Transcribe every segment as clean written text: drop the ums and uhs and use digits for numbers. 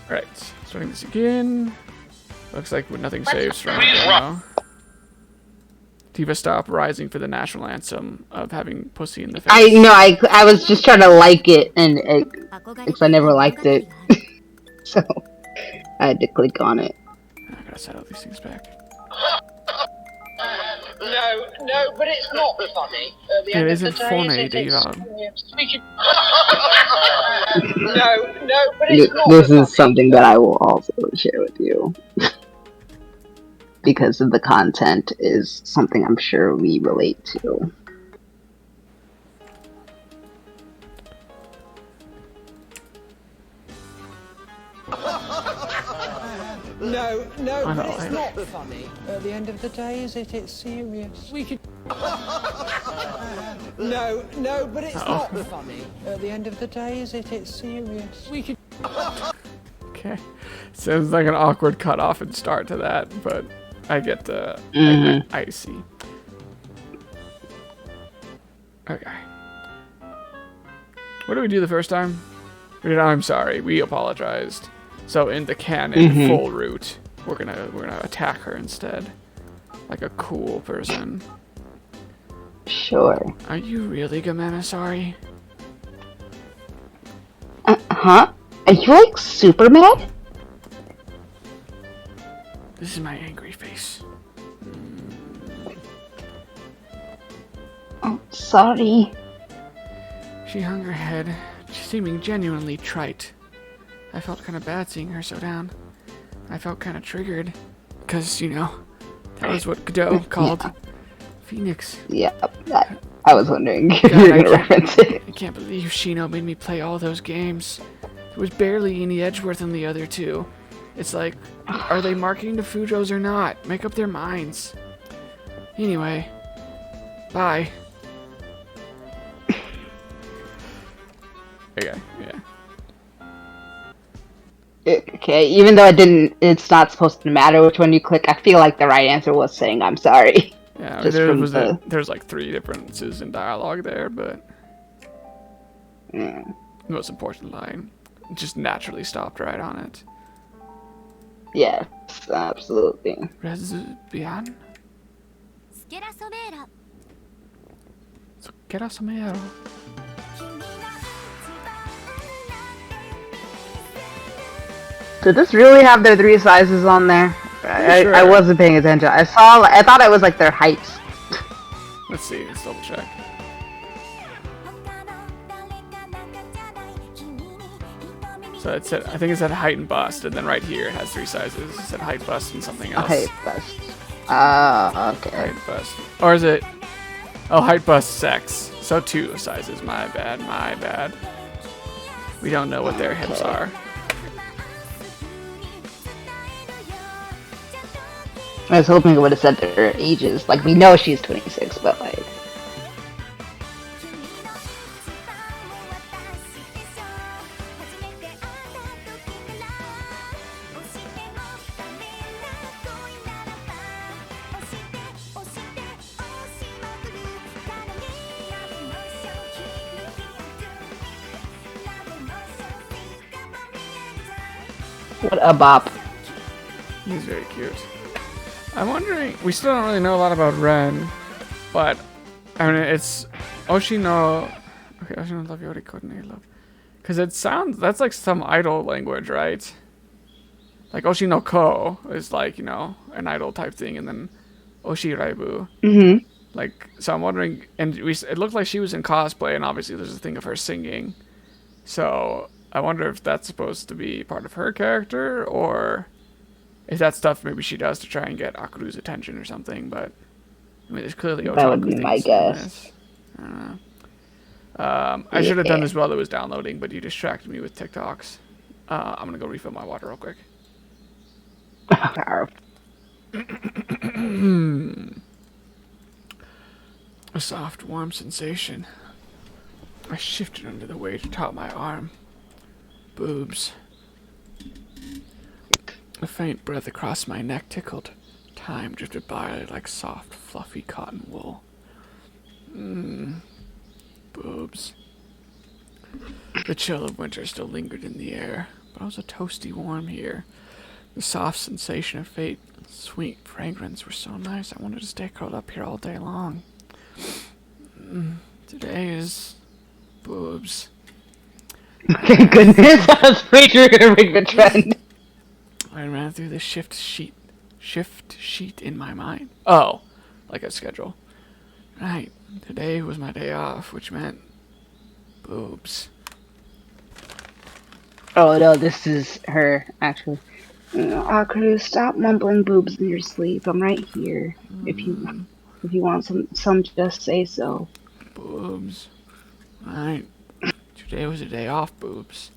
Alright, starting this again. Looks like nothing saves from it now. Diva, stop rising for the national anthem of having pussy in the face. I know, I was just trying to like it, and because I never liked it. So, I had to click on it. I gotta set all these things back. No, but it's not funny. At the It end isn't of the day, funny, is it? Diva. No, but it's not This funny. is something that I will also share with you. Because of the content is something I'm sure we relate to. No, I know, but it's I- not funny. At the end of the day, is it? It's serious. We could. No, but it's not funny. At the end of the day, is it? It's serious. We could. Okay. Sounds like an awkward cutoff and start to that, but I get the... I see. Okay. What did we do the first time? We did I'm sorry. We apologized. So in the canon full route, we're gonna attack her instead. Like a cool person. Sure. Are you really Gamema sorry? Huh? Are you like super mad? This is my angry face. Oh, sorry. She hung her head, seeming genuinely trite. I felt kind of bad seeing her so down. I felt kind of triggered. Because, you know, that was what Godot called Phoenix. Yeah, I was wondering if God, you were going to reference it. I can't believe Shino made me play all those games. There was barely any Edgeworth in the other two. It's like, are they marketing the Fujos or not? Make up their minds. Anyway, bye. Okay, yeah. Okay, even though it's not supposed to matter which one you click, I feel like the right answer was saying I'm sorry. Yeah, Just from there's like 3 differences in dialogue there, but the most important line just naturally stopped right on it. Yes, absolutely. Lesbian? Somero. Did this really have their 3 sizes on there? Sure. I wasn't paying attention. I thought it was like their heights. Let's see, let's double check. So it said, I think it said height and bust, and then right here it has 3 sizes. It said height, bust, and something else. Height bust. Ah, okay. Height, bust. Or is it? Oh, height, bust, sex. So 2 sizes. My bad. We don't know what their hips are. I was hoping it would have said their ages. Like, we know she's 26, but like... What a bop. He's very cute. I'm wondering, we still don't really know a lot about Ren, but, I mean, it's Oshino, okay, Oshino love Yori Kodene love, because it sounds, that's like some idol language, right? Like Oshino Ko is like, you know, an idol type thing, and then OshiRabu. Like, so I'm wondering, and it looked like she was in cosplay, and obviously there's a thing of her singing, so I wonder if that's supposed to be part of her character, or... if that stuff maybe she does to try and get Akuru's attention or something, but I mean, there's clearly otaku That would be my things in guess. this. I don't know. I should have done this while it was downloading, but you distracted me with TikToks. I'm gonna go refill my water real quick. A soft, warm sensation. I shifted under the weight atop my arm. Boobs. A faint breath across my neck tickled. Time drifted by like soft, fluffy cotton wool. Boobs. The chill of winter still lingered in the air, but I was a toasty warm here. The soft sensation of fate and sweet fragrance were so nice. I wanted to stay curled up here all day long. Today is boobs. Thank goodness, I was afraid you were gonna break the trend. I ran through the shift sheet in my mind. Oh, like a schedule. Right. Today was my day off, which meant boobs. Oh no, this is her, actually. Chris, stop mumbling boobs in your sleep. I'm right here. If you want some, just say so. Boobs. Right. Today was a day off, boobs.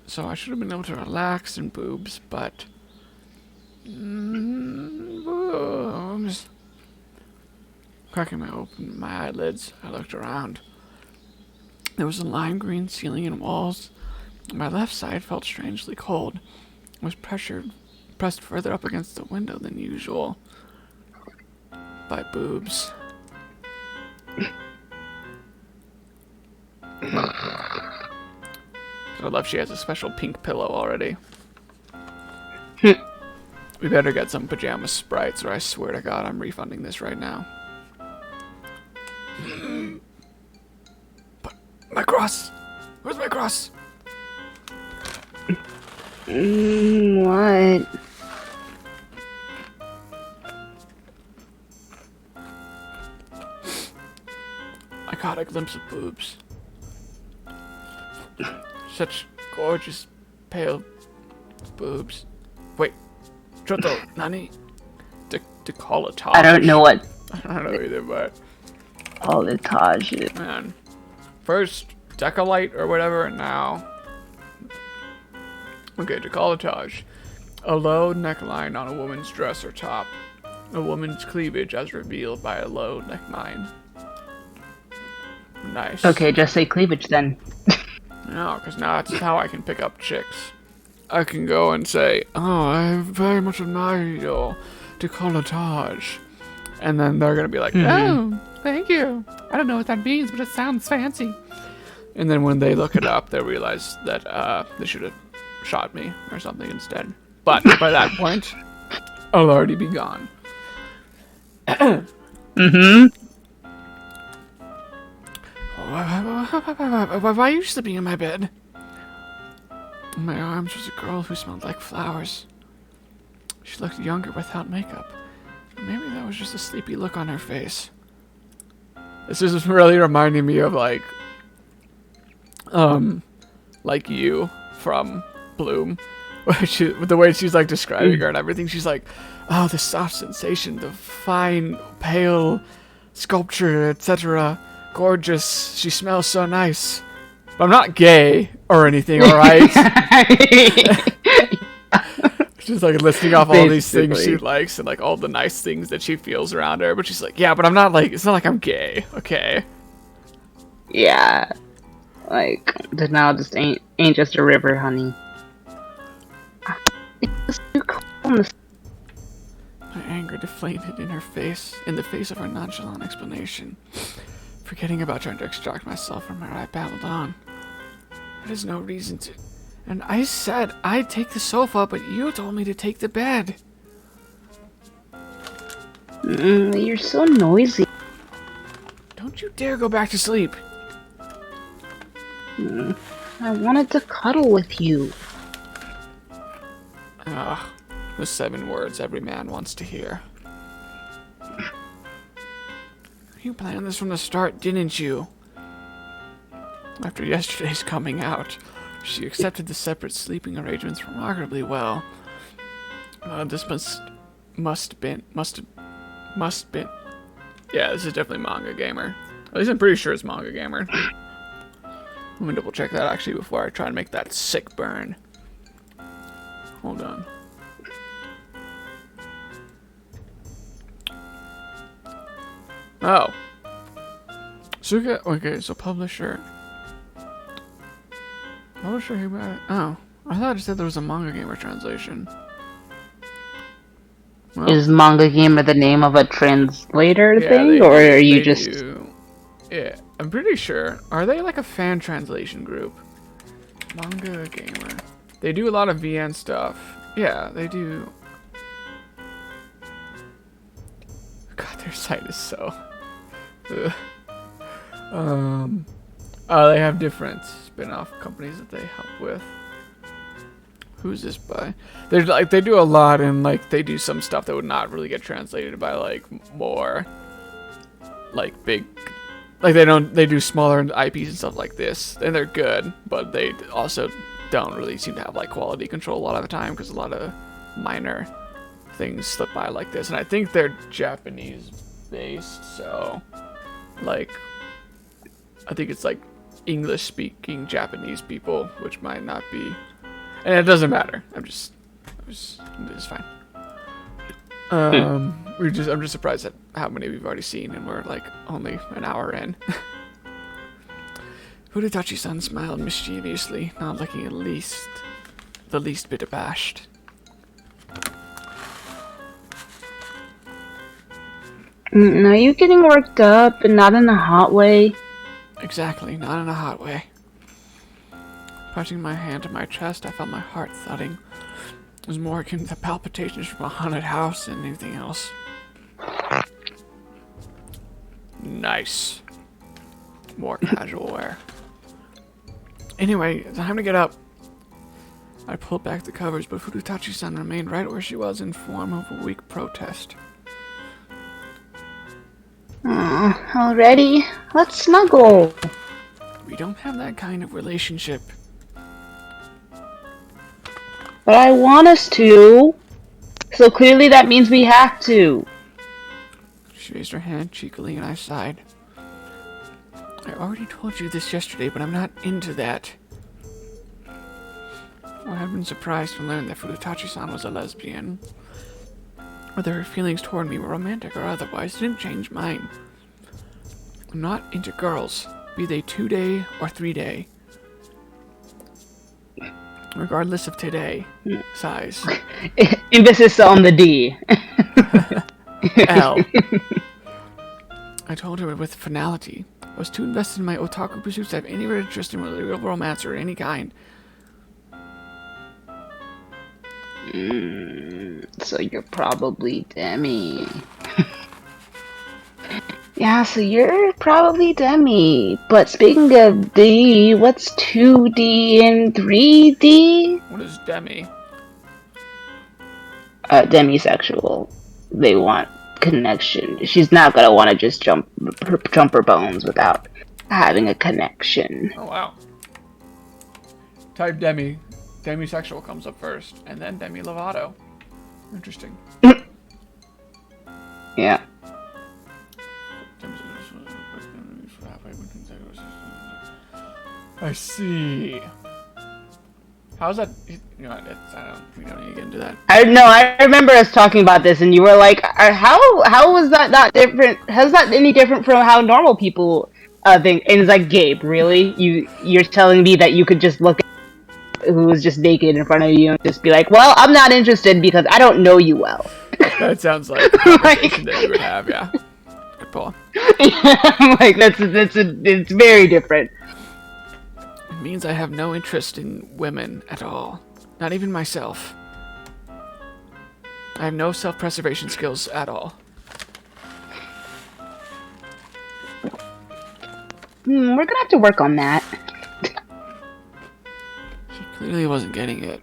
So I should have been able to relax in boobs, but boobs. Cracking my eyelids, I looked around. There was a lime green ceiling and walls. My left side felt strangely cold. I was pressed further up against the window than usual by boobs. I love she has a special pink pillow already. We better get some pajama sprites, or I swear to God I'm refunding this right now. But my cross! Where's my cross? What? I caught a glimpse of boobs. Such gorgeous, pale boobs. Wait, Choto, Nani? Decolletage. I don't know what I don't know either, but colletage is. man, first decolite or whatever, and now okay, decolletage. A low neckline on a woman's dress or top. A woman's cleavage as revealed by a low neckline. Nice. Okay, just say cleavage then. No, because now that's how I can pick up chicks. I can go and say, oh, I very much admire your decolletage. And then they're going to be like, oh, thank you. I don't know what that means, but it sounds fancy. And then when they look it up, they realize that they should have shot me or something instead. But by that point, I'll already be gone. Why are you sleeping in my bed? In my arms was a girl who smelled like flowers. She looked younger without makeup. Maybe that was just a sleepy look on her face. This is really reminding me of like you from Bloom. With the way she's like describing her and everything, she's like, oh, the soft sensation, the fine, pale sculpture, etc. Gorgeous. She smells so nice. But I'm not gay or anything, alright? She's like listing off all these things she likes and like all the nice things that she feels around her. But she's like, yeah, but I'm not like, it's not like I'm gay, okay? Yeah. Like, the now just ain't just a river, honey. My anger deflated in her face, in the face of her nonchalant explanation. Forgetting about trying to extract myself from her, I babbled on. There's no reason to... And I said I'd take the sofa, but you told me to take the bed. You're so noisy. Don't you dare go back to sleep. I wanted to cuddle with you. Ugh, the 7 words every man wants to hear. You planned this from the start, didn't you? After yesterday's coming out, she accepted the separate sleeping arrangements remarkably well. This must been. Yeah, this is definitely Manga Gamer. At least I'm pretty sure it's Manga Gamer. Let me double check that actually before I try and make that sick burn. Hold on. Oh. Suga, okay, so publisher. Publisher, oh. I thought it said there was a Manga Gamer translation. Well, Is Manga Gamer the name of a translator yeah, thing, or are you just... Yeah, I'm pretty sure. Are they like a fan translation group? Manga gamer. They do a lot of VN stuff. Yeah, they do. God, their site is so. Ugh. They have different spin-off companies that they help with. Who's this by? They're like they do a lot, and like they do some stuff that would not really get translated by like more like big. Like they do smaller IPs and stuff like this, and they're good, but they also don't really seem to have like quality control a lot of the time because a lot of minor things slip by like this, and I think they're Japanese based, so like I think it's like English speaking Japanese people, which might not be, and it doesn't matter. It's fine. I'm just surprised at how many we've already seen, and we're like only an hour in. Fudutachi-san smiled mischievously, not looking the least bit abashed. Are you getting worked up and not in a hot way? Exactly, not in a hot way. Pressing my hand to my chest, I felt my heart thudding. It was more akin to palpitations from a haunted house than anything else. Nice. More casual wear. Anyway, time to get up. I pulled back the covers, but Fudutachi-san remained right where she was in form of a weak protest. Already? Let's snuggle. We don't have that kind of relationship. But I want us to. So clearly that means we have to. She raised her hand cheekily and I sighed. I already told you this yesterday, but I'm not into that. I had been surprised to learn that Fudutachi-san was a lesbian. Whether her feelings toward me were romantic or otherwise didn't change mine. I'm not into girls, be they 2-day or 3-day. Regardless of today, size. Emphasis on the D. L. I told her with finality. I was too invested in my otaku pursuits to have any interest in real romance or any kind. So you're probably Demi. Yeah, so you're probably Demi. But speaking of D, what's 2D and 3D? What is Demi? Demisexual. They want connection. She's not gonna want to just jump her bones without having a connection. Oh wow. Type Demi. Demisexual comes up first, and then Demi Lovato. Interesting. Yeah. I see. How's that? You know, we don't need to get into that. I remember us talking about this, and you were like, "How was that not different? How's that any different from how normal people think?" And it's like, Gabe, really? You're telling me that you could just look at who was just naked in front of you and just be like, "Well, I'm not interested because I don't know you well." That sounds like a conversation that you would have, yeah. Good pull. I'm like, it's very different. It means I have no interest in women at all. Not even myself. I have no self-preservation skills at all. We're gonna have to work on that. She clearly wasn't getting it.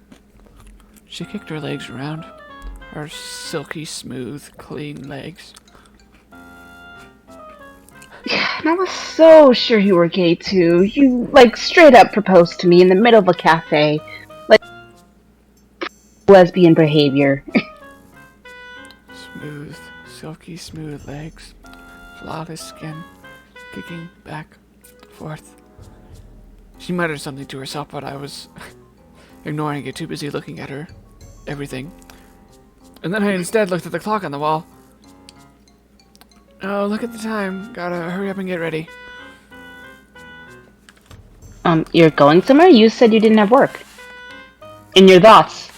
She kicked her legs around. Her silky, smooth, clean legs. Yeah, and I was so sure you were gay too. You, like, straight up proposed to me in the middle of a cafe. Like, lesbian behavior. Smooth, silky smooth legs. Flawless skin. Kicking back, forth. She muttered something to herself, but I was ignoring it, too busy looking at her. Everything. And then I instead looked at the clock on the wall. Oh, look at the time. Gotta hurry up and get ready. You're going somewhere? You said you didn't have work. In your thoughts.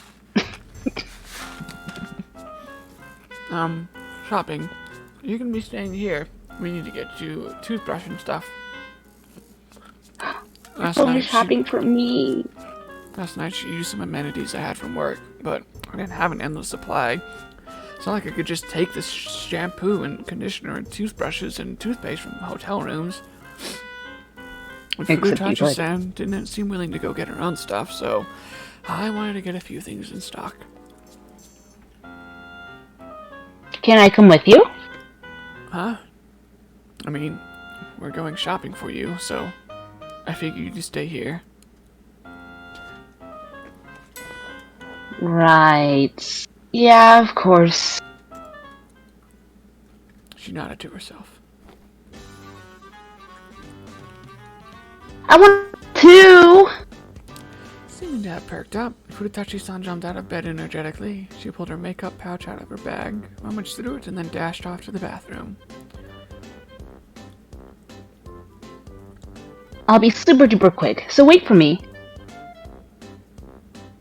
Shopping. You can be staying here. We need to get you a toothbrush and stuff. Last Going night, shopping for me. she used some amenities I had from work, but I didn't have an endless supply. It's not like I could just take this shampoo and conditioner and toothbrushes and toothpaste from hotel rooms. And Furutachi-san didn't seem willing to go get her own stuff, so I wanted to get a few things in stock. Can I come with you? Huh? I mean, we're going shopping for you, so I figured you'd stay here. Right. Yeah, of course. She nodded to herself. I want to. Seeming to have perked up, Furutachi-san jumped out of bed energetically. She pulled her makeup pouch out of her bag, rummaged through it, and then dashed off to the bathroom. I'll be super duper quick, so wait for me.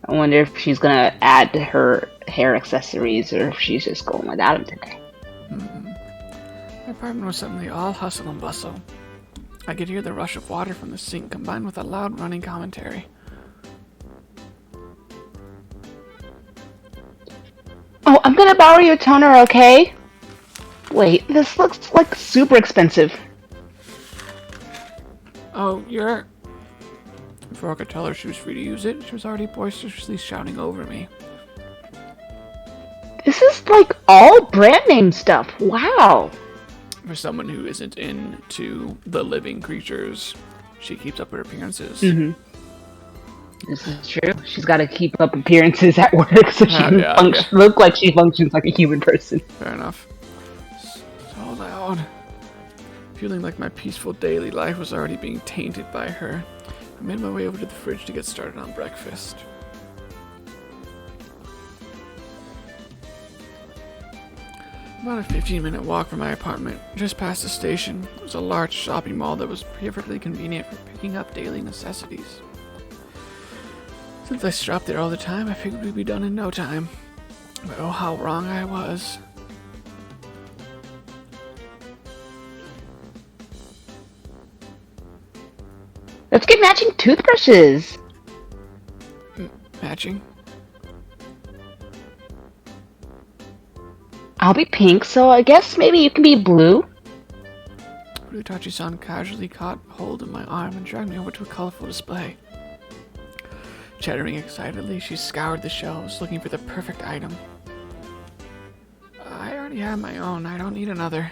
I wonder if she's gonna add to her hair accessories or if she's just going without them today. My apartment was suddenly all hustle and bustle. I could hear the rush of water from the sink combined with a loud running commentary. Oh, I'm gonna borrow your toner, okay? Wait, this looks like super expensive. Oh, you're... Before I could tell her she was free to use it, she was already boisterously shouting over me. This is like all brand name stuff. Wow. For someone who isn't into the living creatures, she keeps up her appearances. Mm-hmm. This is true. She's got to keep up appearances at work so she can look like she functions like a human person. Fair enough. So loud. Feeling like my peaceful daily life was already being tainted by her, I made my way over to the fridge to get started on breakfast. About a 15-minute walk from my apartment, just past the station, was a large shopping mall that was perfectly convenient for picking up daily necessities. Since I shop there all the time, I figured we'd be done in no time. But oh, how wrong I was. Let's get matching toothbrushes. Matching? I'll be pink, so I guess maybe you can be blue. Furutachi-san casually caught hold of my arm and dragged me over to a colorful display. Chattering excitedly, she scoured the shelves, looking for the perfect item. I already have my own. I don't need another.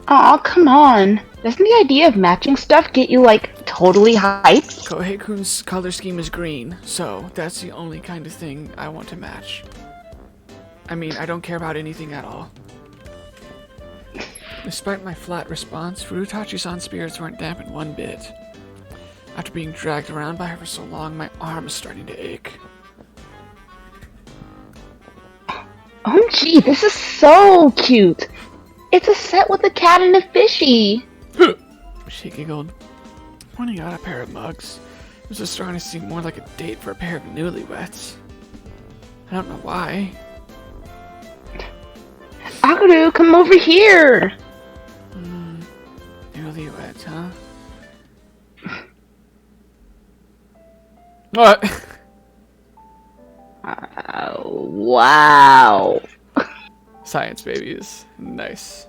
Aw, come on. Doesn't the idea of matching stuff get you, like, totally hyped? Kohei-kun's color scheme is green, so that's the only kind of thing I want to match. I mean, I don't care about anything at all. Despite my flat response, Furutachi-san's spirits weren't dampened one bit. After being dragged around by her for so long, my arm is starting to ache. OMG, this is so cute. It's a set with a cat and a fishy. She giggled, pointing out a pair of mugs. It was just starting to seem more like a date for a pair of newlyweds. I don't know why. Akaru, come over here. Newlyweds, huh? What? Wow. Science babies. Nice.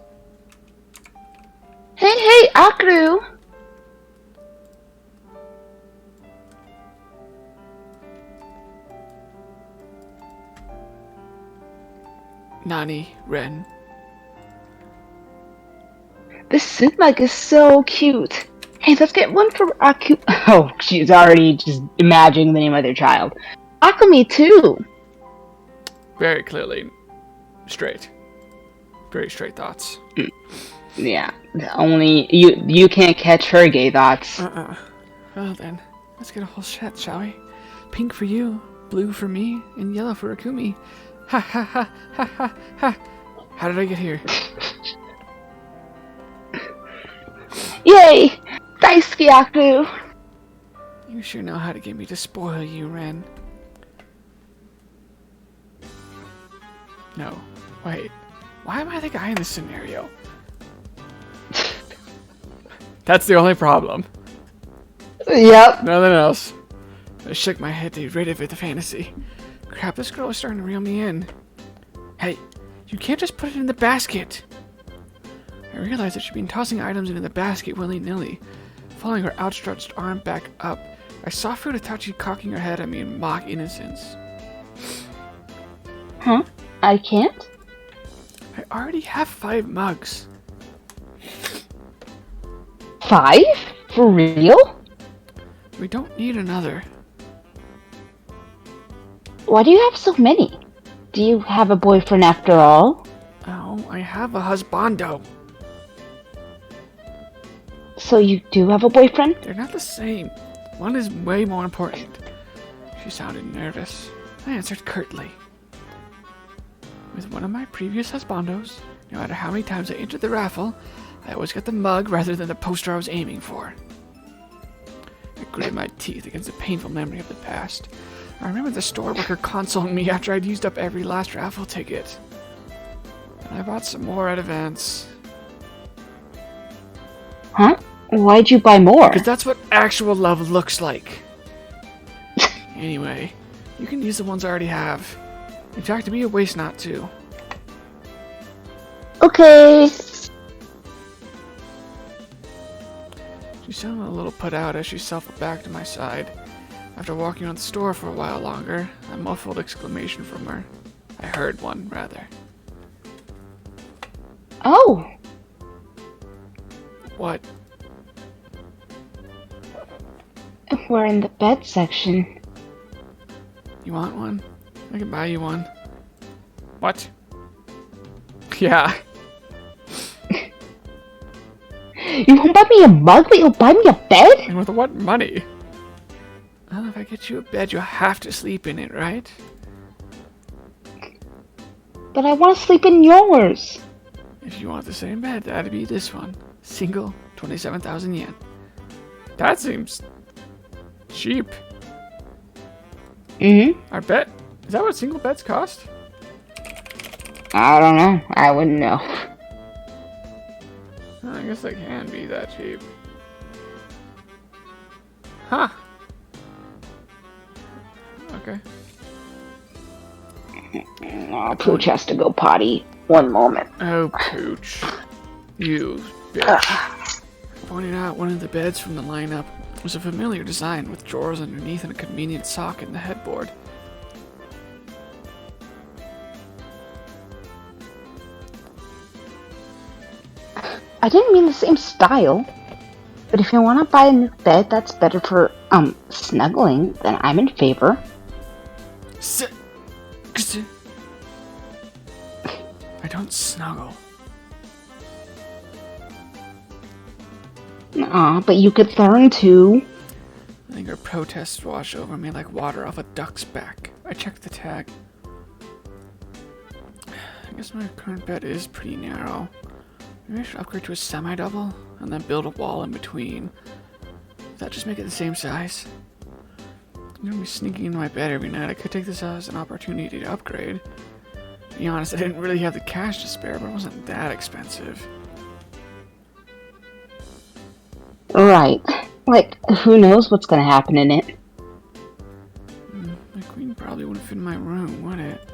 Hey, Akaru. Nani, Ren. This suit mug is so cute. Hey, let's get one for Aku. Oh, she's already just imagining the name of their child. Akumi too. Very clearly straight. Very straight thoughts. Yeah, only you can't catch her gay thoughts. Well then, let's get a whole set, shall we? Pink for you, blue for me, and yellow for Akumi. Ha ha ha ha ha ha. How did I get here? Yay! Daisuke Aku! You sure know how to get me to spoil you, Ren. No. Wait. Why am I the guy in this scenario? That's the only problem. Yep. Nothing else. I shook my head to get rid of it, the fantasy. Crap, this girl is starting to reel me in. Hey, you can't just put it in the basket. I realized that she'd been tossing items into the basket willy-nilly. Following her outstretched arm back up, I saw Furutachi cocking her head at me in mock innocence. Huh? I can't? I already have 5 mugs. 5? For real? We don't need another. Why do you have so many? Do you have a boyfriend after all? Oh, I have a husbando. So you do have a boyfriend? They're not the same. One is way more important. She sounded nervous. I answered curtly. With one of my previous husbandos, no matter how many times I entered the raffle, I always got the mug rather than the poster I was aiming for. I gritted my teeth against a painful memory of the past. I remember the store worker consoling me after I'd used up every last raffle ticket. And I bought some more at events. Huh? Why'd you buy more? Because that's what actual love looks like. Anyway, you can use the ones I already have. In fact, it'd be a waste not to. Okay. She sounded a little put out as she shuffled back to my side. After walking around the store for a while longer, a muffled exclamation from her. I heard one, rather. Oh. What? We're in the bed section. You want one? I can buy you one. What? Yeah. You won't buy me a mug, but you'll buy me a bed? And with what money? Well, if I get you a bed, you'll have to sleep in it, right? But I want to sleep in yours. If you want the same bed, that'd be this one. Single, 27,000 yen. That seems cheap. Mm-hmm. I bet. Is that what single beds cost? I don't know. I wouldn't know. I guess they can be that cheap. Huh. Okay. Oh, Pooch has to go potty. One moment. Oh, Pooch. You bitch. Pointed out one of the beds from the lineup was a familiar design with drawers underneath and a convenient sock in the headboard. I didn't mean the same style. But if you want to buy a new bed that's better for, snuggling, then I'm in favor. I don't snuggle. Aw, but you could learn to. I think her protests wash over me like water off a duck's back. I checked the tag. I guess my current bed is pretty narrow. Maybe I should upgrade to a semi-double and then build a wall in between. Does that just make it the same size? I'm gonna be sneaking into my bed every night. I could take this as an opportunity to upgrade. To be honest, I didn't really have the cash to spare, but it wasn't that expensive. Right. Like, who knows what's gonna happen in it? My queen probably wouldn't fit in my room, would it?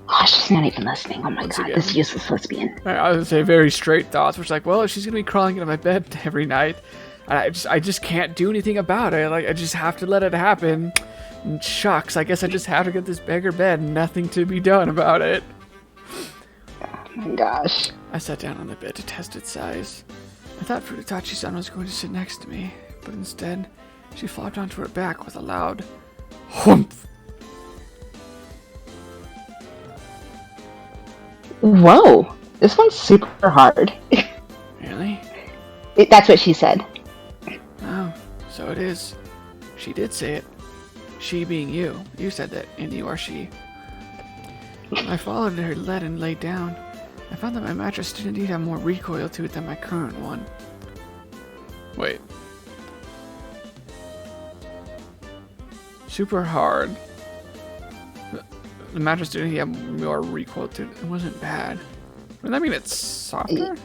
Oh, she's not even listening. Oh my Once god, again. this useless lesbian. I would say very straight thoughts, which like, well, if she's gonna be crawling into my bed every night, I just can't do anything about it. Like, I just have to let it happen. And shucks, I guess I just have to get this bigger bed. Nothing to be done about it. Oh my gosh. I sat down on the bed to test its size. I thought Furutachi-san was going to sit next to me, but instead, she flopped onto her back with a loud humph. Whoa, this one's super hard. Really? That's what she said. Oh, so it is. She did say it. She being you. You said that, and you are she. I followed her lead and laid down. I found that my mattress did indeed have more recoil to it than my current one. Wait. Super hard. The mattress didn't have more recoil to it. It wasn't bad. Does that mean it's softer?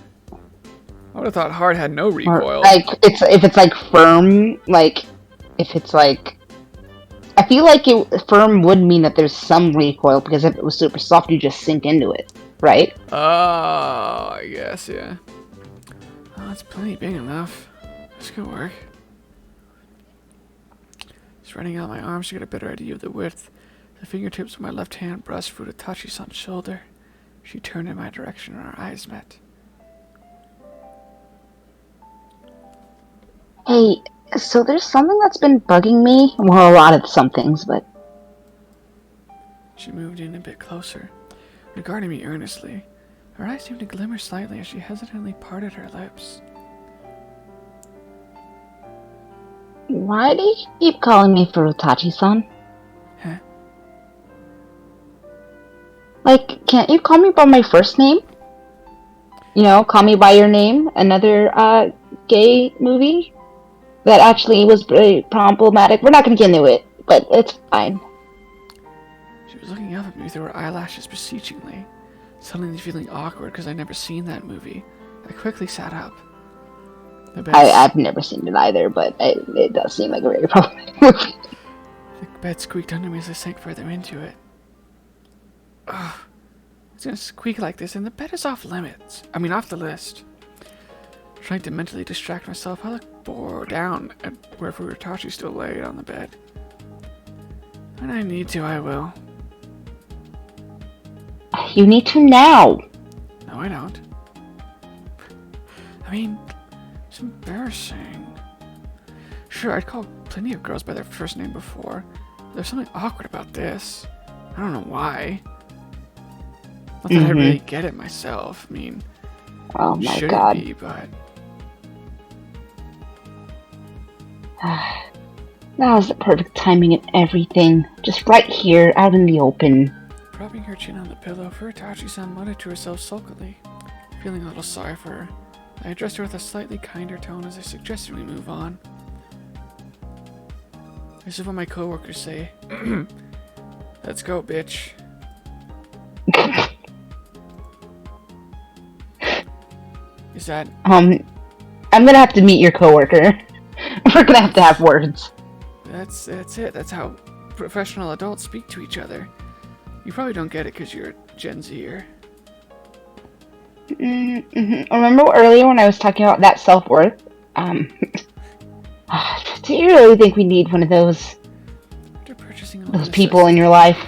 would have thought hard had no Or, recoil. like, if it's like firm, like, if it's like, I feel like firm would mean that there's some recoil, because if it was super soft, you just sink into it, right? Oh, I guess, yeah. Oh, that's plenty big enough. This could work. Spreading out my arms to get a better idea of the width. The fingertips of my left hand brushed Furutachi-san's shoulder. She turned in my direction and our eyes met. Hey, so there's something that's been bugging me. Well, a lot of some things, but... She moved in a bit closer, regarding me earnestly. Her eyes seemed to glimmer slightly as she hesitantly parted her lips. Why do you keep calling me Furutachi-san? Huh? Like, can't you call me by my first name? You know, Call Me By Your Name, another, gay movie that actually was pretty problematic. We're not gonna get into it, but it's fine. She was looking up at me through her eyelashes beseechingly, suddenly feeling awkward because I'd never seen that movie. I quickly sat up. I've never seen it either, but it does seem like a very problematic movie. The bed squeaked under me as I sank further into it. Ugh. It's gonna squeak like this, and the bed is off limits. Off the list. Trying to mentally distract myself, I looked down at where Furutachi still lay on the bed. When I need to, I will. You need to now. No, I don't. It's embarrassing. Sure, I'd called plenty of girls by their first name before. But there's something awkward about this. I don't know why. Not that I really get it myself. Oh my should god. be, but... Now's the perfect timing and everything. Just right here, out in the open. Propping her chin on the pillow, Furutachi-san muttered to herself sulkily. Feeling a little sorry for her, I addressed her with a slightly kinder tone as I suggested we move on. This is what my coworkers say. Let's go, bitch. Is that... I'm gonna have to meet your coworker. We're gonna have words. That's it. That's how professional adults speak to each other. You probably don't get it because you're a Gen Zer. Remember earlier when I was talking about that self-worth? Do you really think we need one of those people in your life?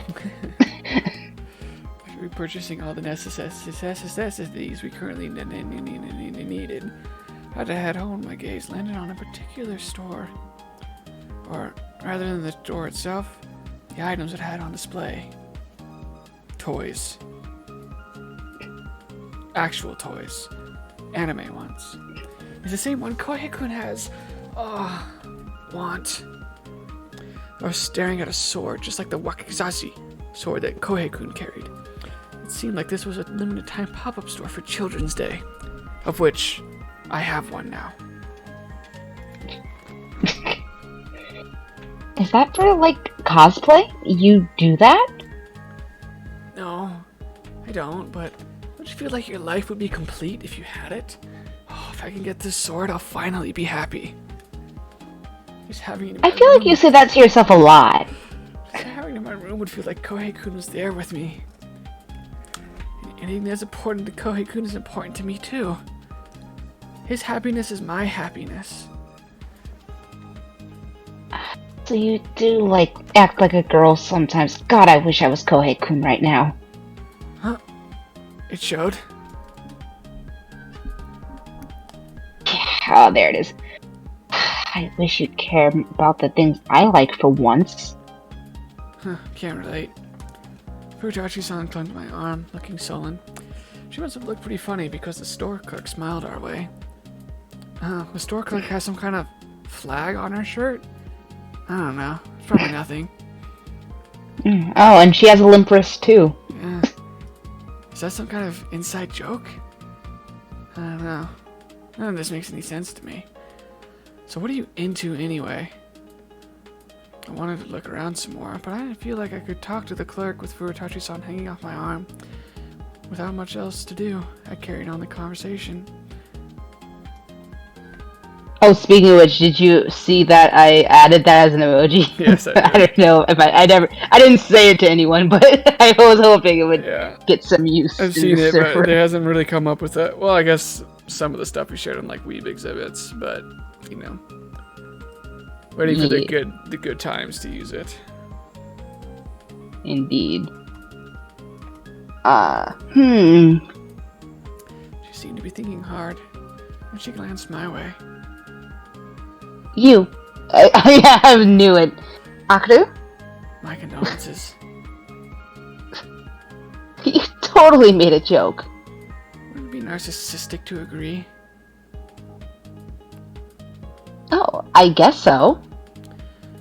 After repurchasing all the necessities we currently needed, I had to head home. My gaze landed on a particular store. Or, rather than the store itself, the items it had on display. Toys. Actual toys. Anime ones. It's the same one Kohei-kun has. Oh, want. I was staring at a sword, just like the wakizashi sword that Kohei-kun carried. It seemed like this was a limited time pop-up store for Children's Day, of which I have one now. Is that for, cosplay? You do that? No, I don't, but don't you feel like your life would be complete if you had it? Oh, if I can get this sword, I'll finally be happy. Just having it in my I feel like you say that to yourself a lot. Just having it in my room would feel like Kohei-kun was there with me. And anything that's important to Kohei-kun is important to me too. His happiness is my happiness. So you do, act like a girl sometimes. God, I wish I was Kohei-kun right now. Huh? It showed. Oh, there it is. I wish you'd care about the things I like for once. Huh, can't relate. Furutachi-san clung to my arm, looking sullen. She must have looked pretty funny because the store clerk smiled our way. The store clerk has some kind of flag on her shirt? I don't know. It's probably nothing. Oh, and she has a limp wrist too. Yeah. Is that some kind of inside joke? I don't know. None of this makes any sense to me. So what are you into anyway? I wanted to look around some more, but I didn't feel like I could talk to the clerk with Furutachi-san hanging off my arm. Without much else to do, I carried on the conversation. Oh, speaking of which, did you see that I added that as an emoji? Yes, I I did. don't know if I didn't say it to anyone, but I was hoping it would Yeah. get some use I've in seen the it, but server. it hasn't really come up with it. Well, I guess some of the stuff we shared on like Weeb exhibits, but you know, waiting for the good times to use it. Indeed. She seemed to be thinking hard when she glanced my way. You. I knew it. Akru? My condolences. He totally made a joke. Wouldn't it be narcissistic to agree? Oh, I guess so.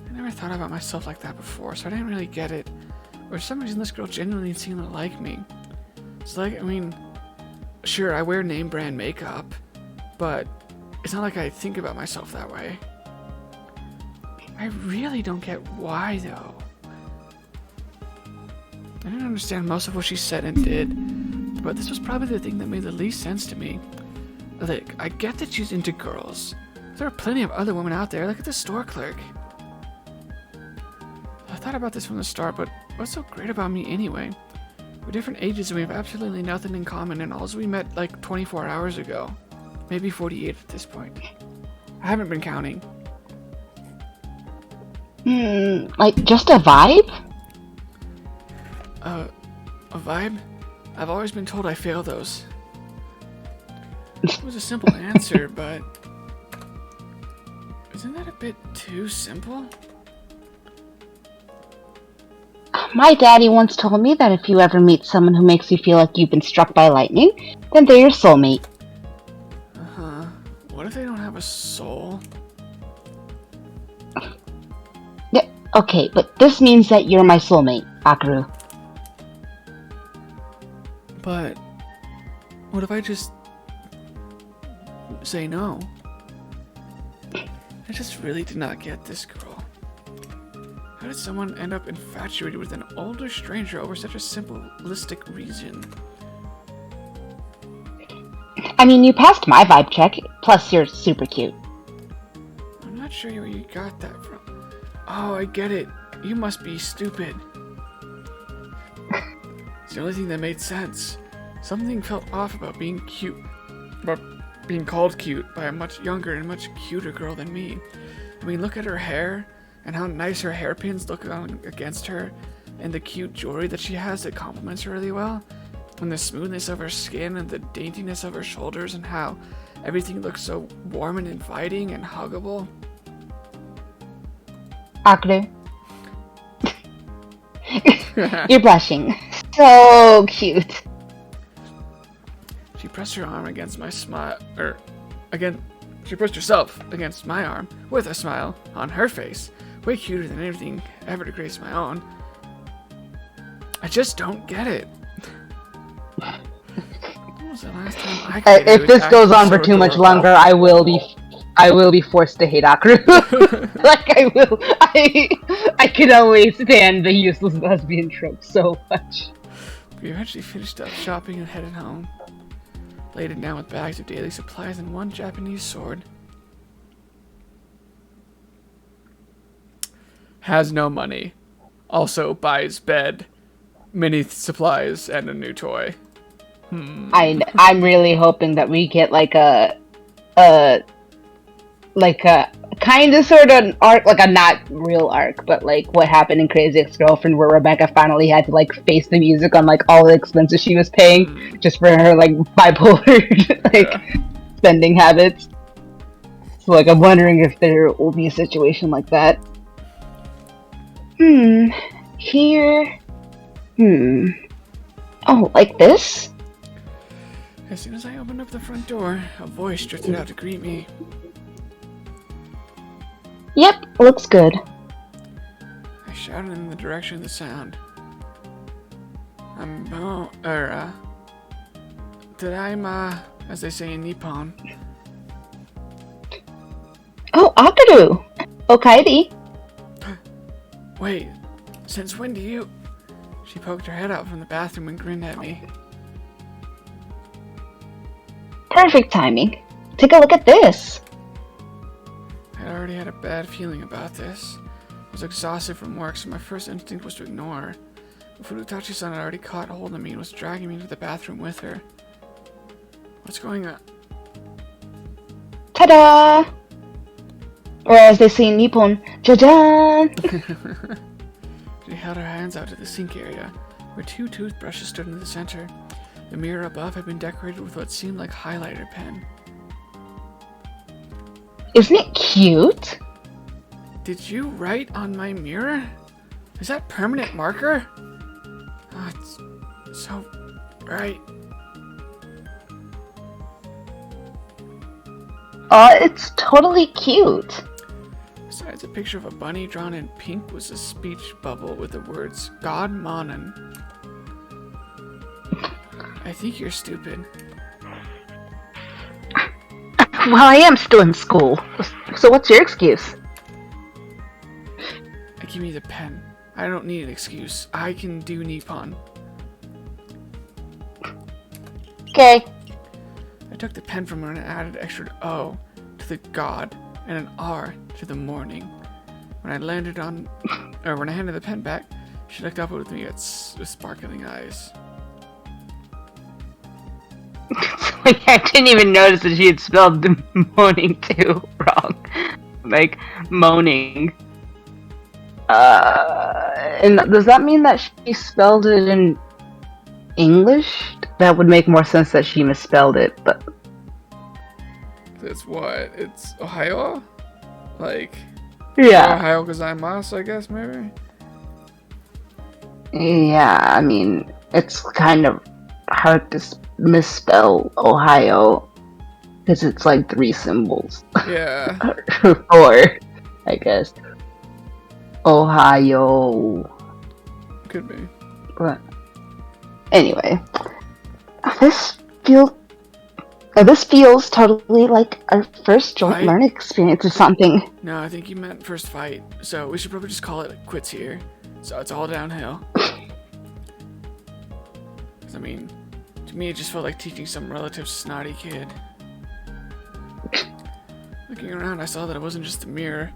I never thought about myself like that before, so I didn't really get it. Or for some reason this girl genuinely seemed to like me. It's like, I mean, sure, I wear name brand makeup, but it's not like I think about myself that way. I really don't get why, though. I didn't understand most of what she said and did, but this was probably the thing that made the least sense to me. Like, I get that she's into girls. There are plenty of other women out there. Look at the store clerk. I thought about this from the start, but what's so great about me anyway? We're different ages and we have absolutely nothing in common, and also we met like 24 hours ago. Maybe 48 at this point. I haven't been counting. Like just a vibe? A vibe? I've always been told I fail those. It was a simple answer, but isn't that a bit too simple? My daddy once told me that if you ever meet someone who makes you feel like you've been struck by lightning, then they're your soulmate. Uh-huh. What if they don't have a soul? Yeah, okay, but this means that you're my soulmate, Akru. But what if I just say no? I just really did not get this girl. How did someone end up infatuated with an older stranger over such a simplistic reason? I mean, you passed my vibe check, plus you're super cute. I'm not sure where you got that from. Oh, I get it. You must be stupid. It's the only thing that made sense. Something felt off about being cute. About being called cute by a much younger and much cuter girl than me. I mean, look at her hair, and how nice her hairpins look on against her, and the cute jewelry that she has that complements her really well, and the smoothness of her skin and the daintiness of her shoulders, and how everything looks so warm and inviting and huggable. Akru. You're blushing. So cute. She pressed her arm against my smile, she pressed herself against my arm with a smile on her face, way cuter than anything ever to grace my own. I just don't get it. When was the last time I could If this goes on for too much longer, I will be forced to hate Akru. Like I will. I can always stand the useless lesbian trope so much. We eventually finished up shopping and headed home. Laden down with bags of daily supplies and one Japanese sword. Has no money. Also buys bed, mini supplies, and a new toy. I'm really hoping that we get like a kind of sort of an arc, like a not real arc, but like what happened in Crazy Ex-Girlfriend, where Rebecca finally had to like face the music on like all the expenses she was paying just for her like bipolar spending habits. So like I'm wondering if there will be a situation like that. Here. Oh, like this? As soon as I opened up the front door, a voice drifted out to greet me. Yep, looks good. I shouted in the direction of the sound. Tadaima, as they say in Nippon. Oh, Akaru! Okaidi. Wait, since when do you... She poked her head out from the bathroom and grinned at me. Perfect timing. Take a look at this. already had a bad feeling about this. I was exhausted from work, so my first instinct was to ignore. But Furutachi-san had already caught hold of me and was dragging me into the bathroom with her. What's going on? Ta-da! Or as they say in Nippon, jajan! She held her hands out to the sink area, where 2 toothbrushes stood in the center. The mirror above had been decorated with what seemed like highlighter pen. Isn't it cute? Did you write on my mirror? Is that permanent marker? Oh, it's so bright. Oh, it's totally cute. Besides a picture of a bunny drawn in pink was a speech bubble with the words, God Manan. I think you're stupid. Well, I am still in school. So what's your excuse? Give me the pen. I don't need an excuse. I can do Nippon. Okay. I took the pen from her and added an extra O to the God and an R to the morning. When I handed the pen back, she looked up with me with sparkling eyes. Like, I didn't even notice that she had spelled the moaning too wrong. Like, moaning. And does that mean that she spelled it in English? That would make more sense that she misspelled it, but... It's what? It's Ohio? Like... Yeah. Ohio gozaimasu, I guess, maybe? Yeah, I mean, it's kind of hard to misspell Ohio. Because it's like 3 symbols. Yeah. 4, I guess. Ohio. Could be. But anyway, this feels totally like our first joint learning experience or something. No, I think you meant first fight. So we should probably just call it quits here. So it's all downhill. 'Cause I mean, to me it just felt like teaching some relative snotty kid. Looking around, I saw that it wasn't just the mirror.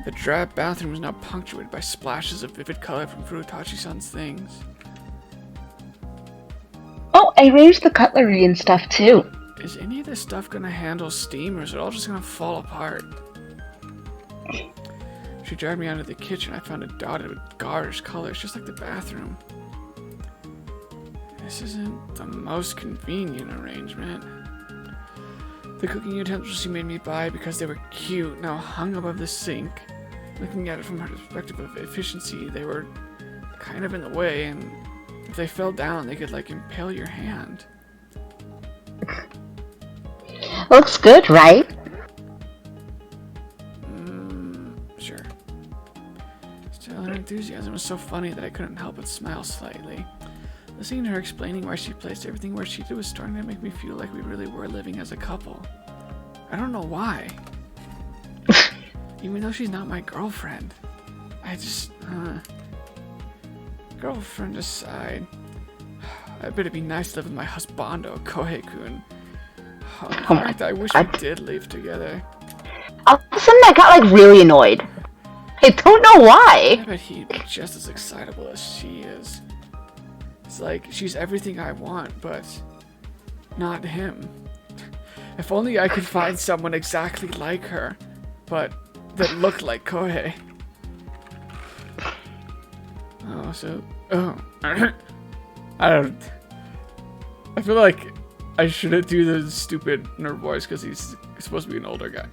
The drab bathroom was now punctuated by splashes of vivid color from Furutachi-san's things. Oh, I arranged the cutlery and stuff too. Is any of this stuff gonna handle steam, or is it all just gonna fall apart? She dragged me out of the kitchen. I found it dotted with garish colors, just like the bathroom. This isn't the most convenient arrangement. The cooking utensils she made me buy because they were cute now hung above the sink. Looking at it from her perspective of efficiency, they were kind of in the way, and if they fell down, they could, like, impale your hand. Looks good, right? Sure. Still, her enthusiasm was so funny that I couldn't help but smile slightly. Listening to her explaining why she placed everything where she did was starting to make me feel like we really were living as a couple. I don't know why. Even though she's not my girlfriend. I just, girlfriend aside, I bet it'd be nice to live with my husbando, Kohei-kun. In fact, I wish we did live together. All of a sudden I got like really annoyed. I don't know why. I bet he'd be just as excitable as she is. It's like, she's everything I want, but not him. If only I could find someone exactly like her, but that looked like Kohei. I feel like I shouldn't do the stupid nerd voice because he's supposed to be an older guy.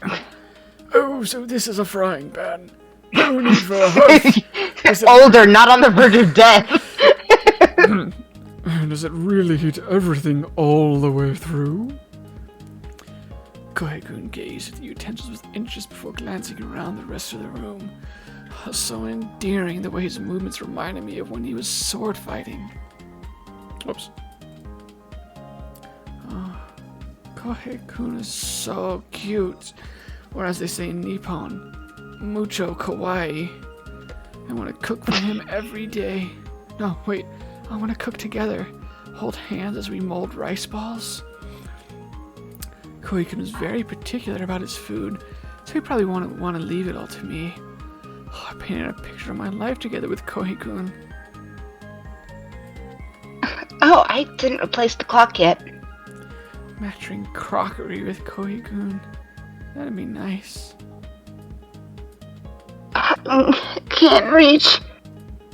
Oh, so this is a frying pan. No need for a hook. Older, not on the verge of death. Does it really heat everything all the way through? Kohei-kun gazed at the utensils with interest before glancing around the rest of the room. So endearing the way his movements reminded me of when he was sword fighting. Oops. Oh, Kohei-kun is so cute. Or as they say in Nippon, mucho kawaii. I want to cook for him every day. No, wait. I want to cook together. Hold hands as we mold rice balls. Kohei-kun was very particular about his food, So you probably won't want to leave it all to me. Oh, I painted a picture of my life together with Kohei-kun. Oh, I didn't replace the clock yet. Matching crockery with Kohei-kun. That'd be nice. Can't reach.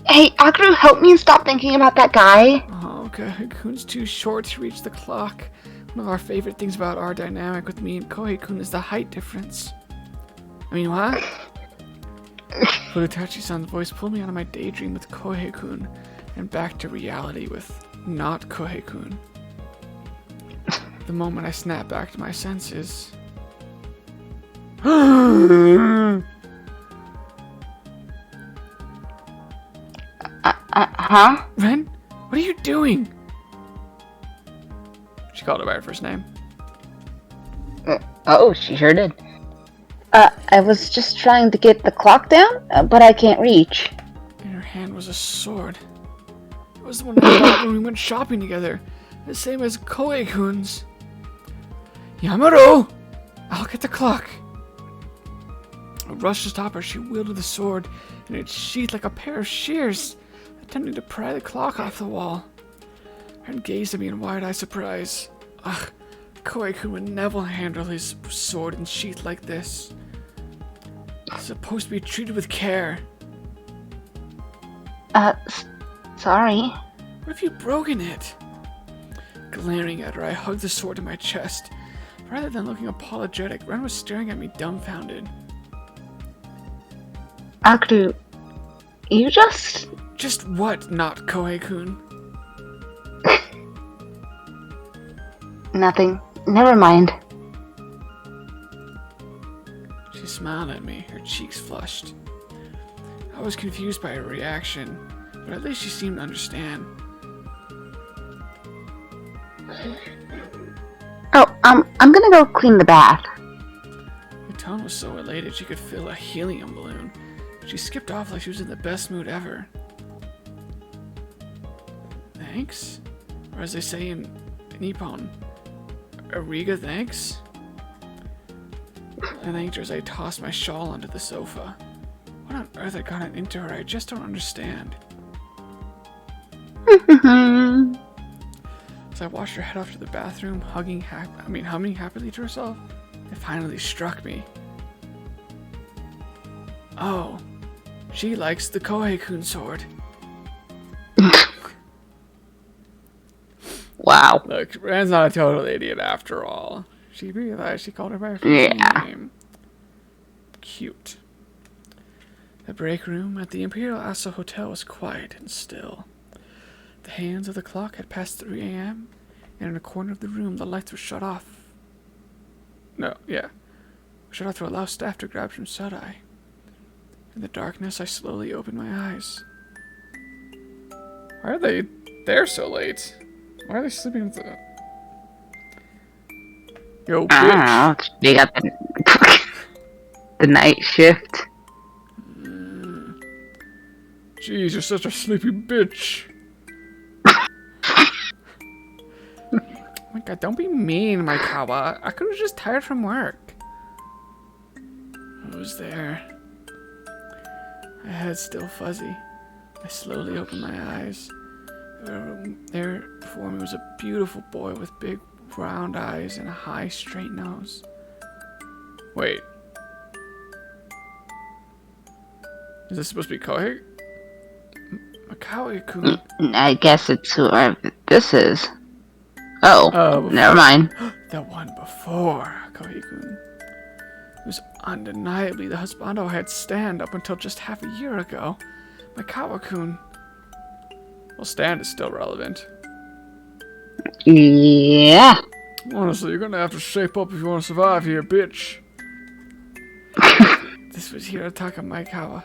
Hey, Akru, help me stop thinking about that guy. Oh, Kohei-kun's too short to reach the clock. One of our favorite things about our dynamic with me and Kohei-kun is the height difference. I mean, what? Furutachi-san's voice pulled me out of my daydream with Kohei-kun and back to reality with not Kohei-kun. The moment I snapped back to my senses. Huh? Ren? What are you doing? She called her by her first name. Oh, she sure did. I was just trying to get the clock down, but I can't reach. In her hand was a sword. It was the one I bought when we went shopping together. The same as Kohei-kun's. Yamaru! I'll get the clock. I rushed to stop her. She wielded the sword in its sheath like a pair of shears, attempting to pry the clock off the wall. Ren gazed at me in wide-eyed surprise. Ugh, Kohei-kun would never handle his sword in sheath like this. It's supposed to be treated with care. Sorry. What have you broken it? Glaring at her, I hugged the sword to my chest. Rather than looking apologetic, Ren was staring at me dumbfounded. Akru, you just... Just what, not Kohei-kun? Nothing. Never mind. She smiled at me, her cheeks flushed. I was confused by her reaction, but at least she seemed to understand. Oh, I'm gonna go clean the bath. Her tone was so elated she could fill a helium balloon. She skipped off like she was in the best mood ever. Thanks? Or as they say in Nippon, Ariga thanks? I thanked her as I tossed my shawl onto the sofa. What on earth had gotten into her? I just don't understand. As I watched her head off to the bathroom, humming happily to herself, it finally struck me. Oh, she likes the Kohei-kun sword. Wow. Look, Ren's not a total idiot after all. She realized she called her by her first name. Cute. The break room at the Imperial Asa Hotel was quiet and still. The hands of the clock had passed 3 a.m., and in a corner of the room the lights were shut off. Shut off to allow staff to grab some shut-eye. In the darkness, I slowly opened my eyes. Why are they there so late? Why are they sleeping with the... Yo, bitch. I don't know. They got the night shift. Jeez, you're such a sleepy bitch. Oh my god, don't be mean, Maikawa. I could have just tired from work. Who's there? My head's still fuzzy. I slowly opened my eyes. There before me was a beautiful boy with big round eyes and a high straight nose. Wait. Is this supposed to be Kohei? Maikawa-kun. I guess it's whoever this is. Oh, never mind. The one before Kohei-kun. It was undeniably the husbando I had stand up until just half a year ago. Maikawa-kun. Well, stand is still relevant. Yeah. Honestly, you're gonna have to shape up if you want to survive here, bitch. This was Hirotaka Maikawa,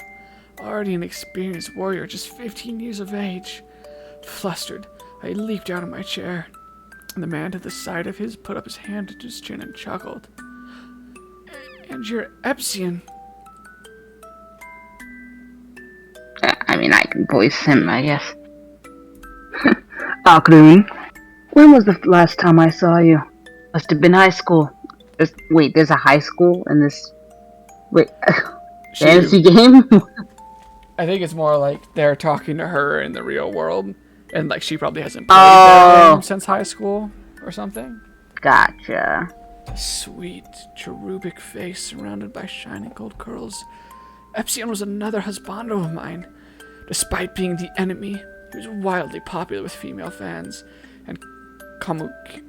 already an experienced warrior, just 15 years of age. Flustered, I leaped out of my chair, and the man to the side of his put up his hand to his chin and chuckled. And you're Epsilon. I mean, I can voice him, I guess. Akru, when was the last time I saw you? Must have been high school. There's a high school in this Wait, She, fantasy game? I think it's more like they're talking to her in the real world, and like she probably hasn't played their game Oh, since high school or something. gotcha. A sweet, cherubic face surrounded by shining gold curls. Epsilon was another husbando of mine. Despite being the enemy, he was wildly popular with female fans, and Kamuke,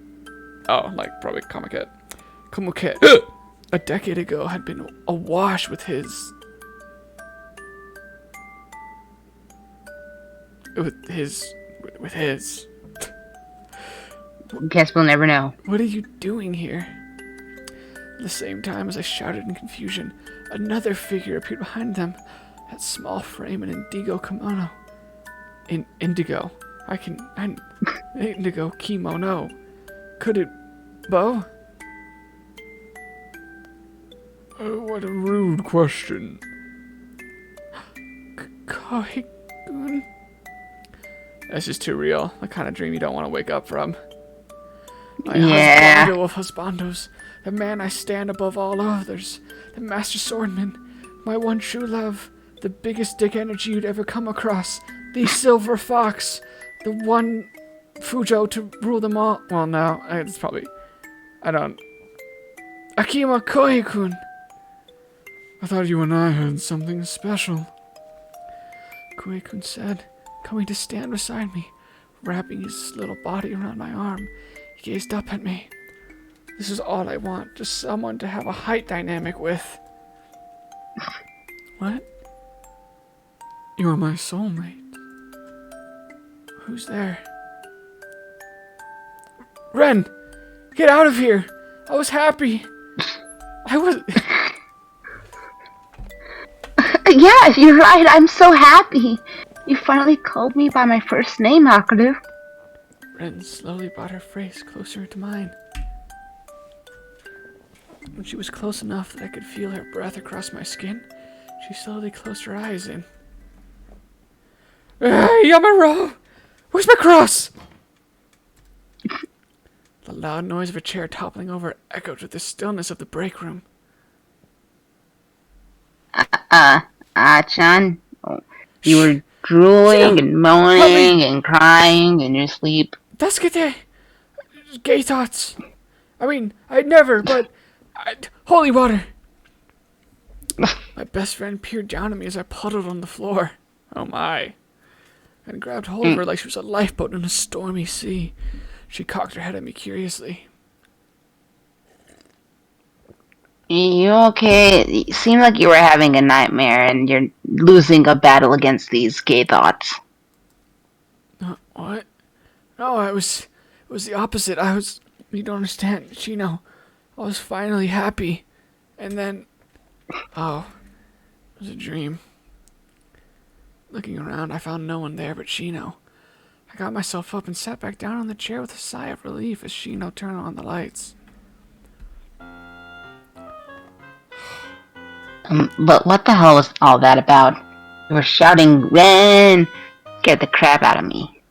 probably Kamuke, a decade ago had been awash with his with his. Guess we'll never know. What are you doing here? At the same time as I shouted in confusion, another figure appeared behind them. That small frame in indigo kimono. Indigo. Indigo kimono. Could it... Bo? Oh, what a rude question. Kohikun? That's just too real. The kind of dream you don't want to wake up from. My husbando of husbandos. The man I stand above all others. The master swordman. My one true love. The biggest dick energy you'd ever come across. The silver fox. The one Fujo to rule them all. Well, no. It's probably... I don't... Akima Kohikun. I thought you and I had something special. Kohikun said, coming to stand beside me, wrapping his little body around my arm. He gazed up at me. This is all I want, just someone to have a height dynamic with. What? You are my soulmate. Who's there? Ren! Get out of here! I was happy. I was... Yeah, you're right. I'm so happy. You finally called me by my first name, Hakaru. Ren slowly brought her face closer to mine. When she was close enough that I could feel her breath across my skin, she slowly closed her eyes in. Yamaro! Where's my cross? The loud noise of a chair toppling over echoed through the stillness of the break room. Chan, you were drooling and moaning and crying in your sleep. Deskite! Gay thoughts. I mean, I'd never, but... holy water! My best friend peered down at me as I puddled on the floor. Oh my. And grabbed hold of her like she was a lifeboat in a stormy sea. She cocked her head at me curiously. You okay? It seemed like you were having a nightmare and you're losing a battle against these gay thoughts. What? No, it was the opposite. You don't understand, Shino. I was finally happy. And then, it was a dream. Looking around, I found no one there but Shino. I got myself up and sat back down on the chair with a sigh of relief as Shino turned on the lights. But what the hell was all that about? You were shouting, Ren! Scared the crap out of me.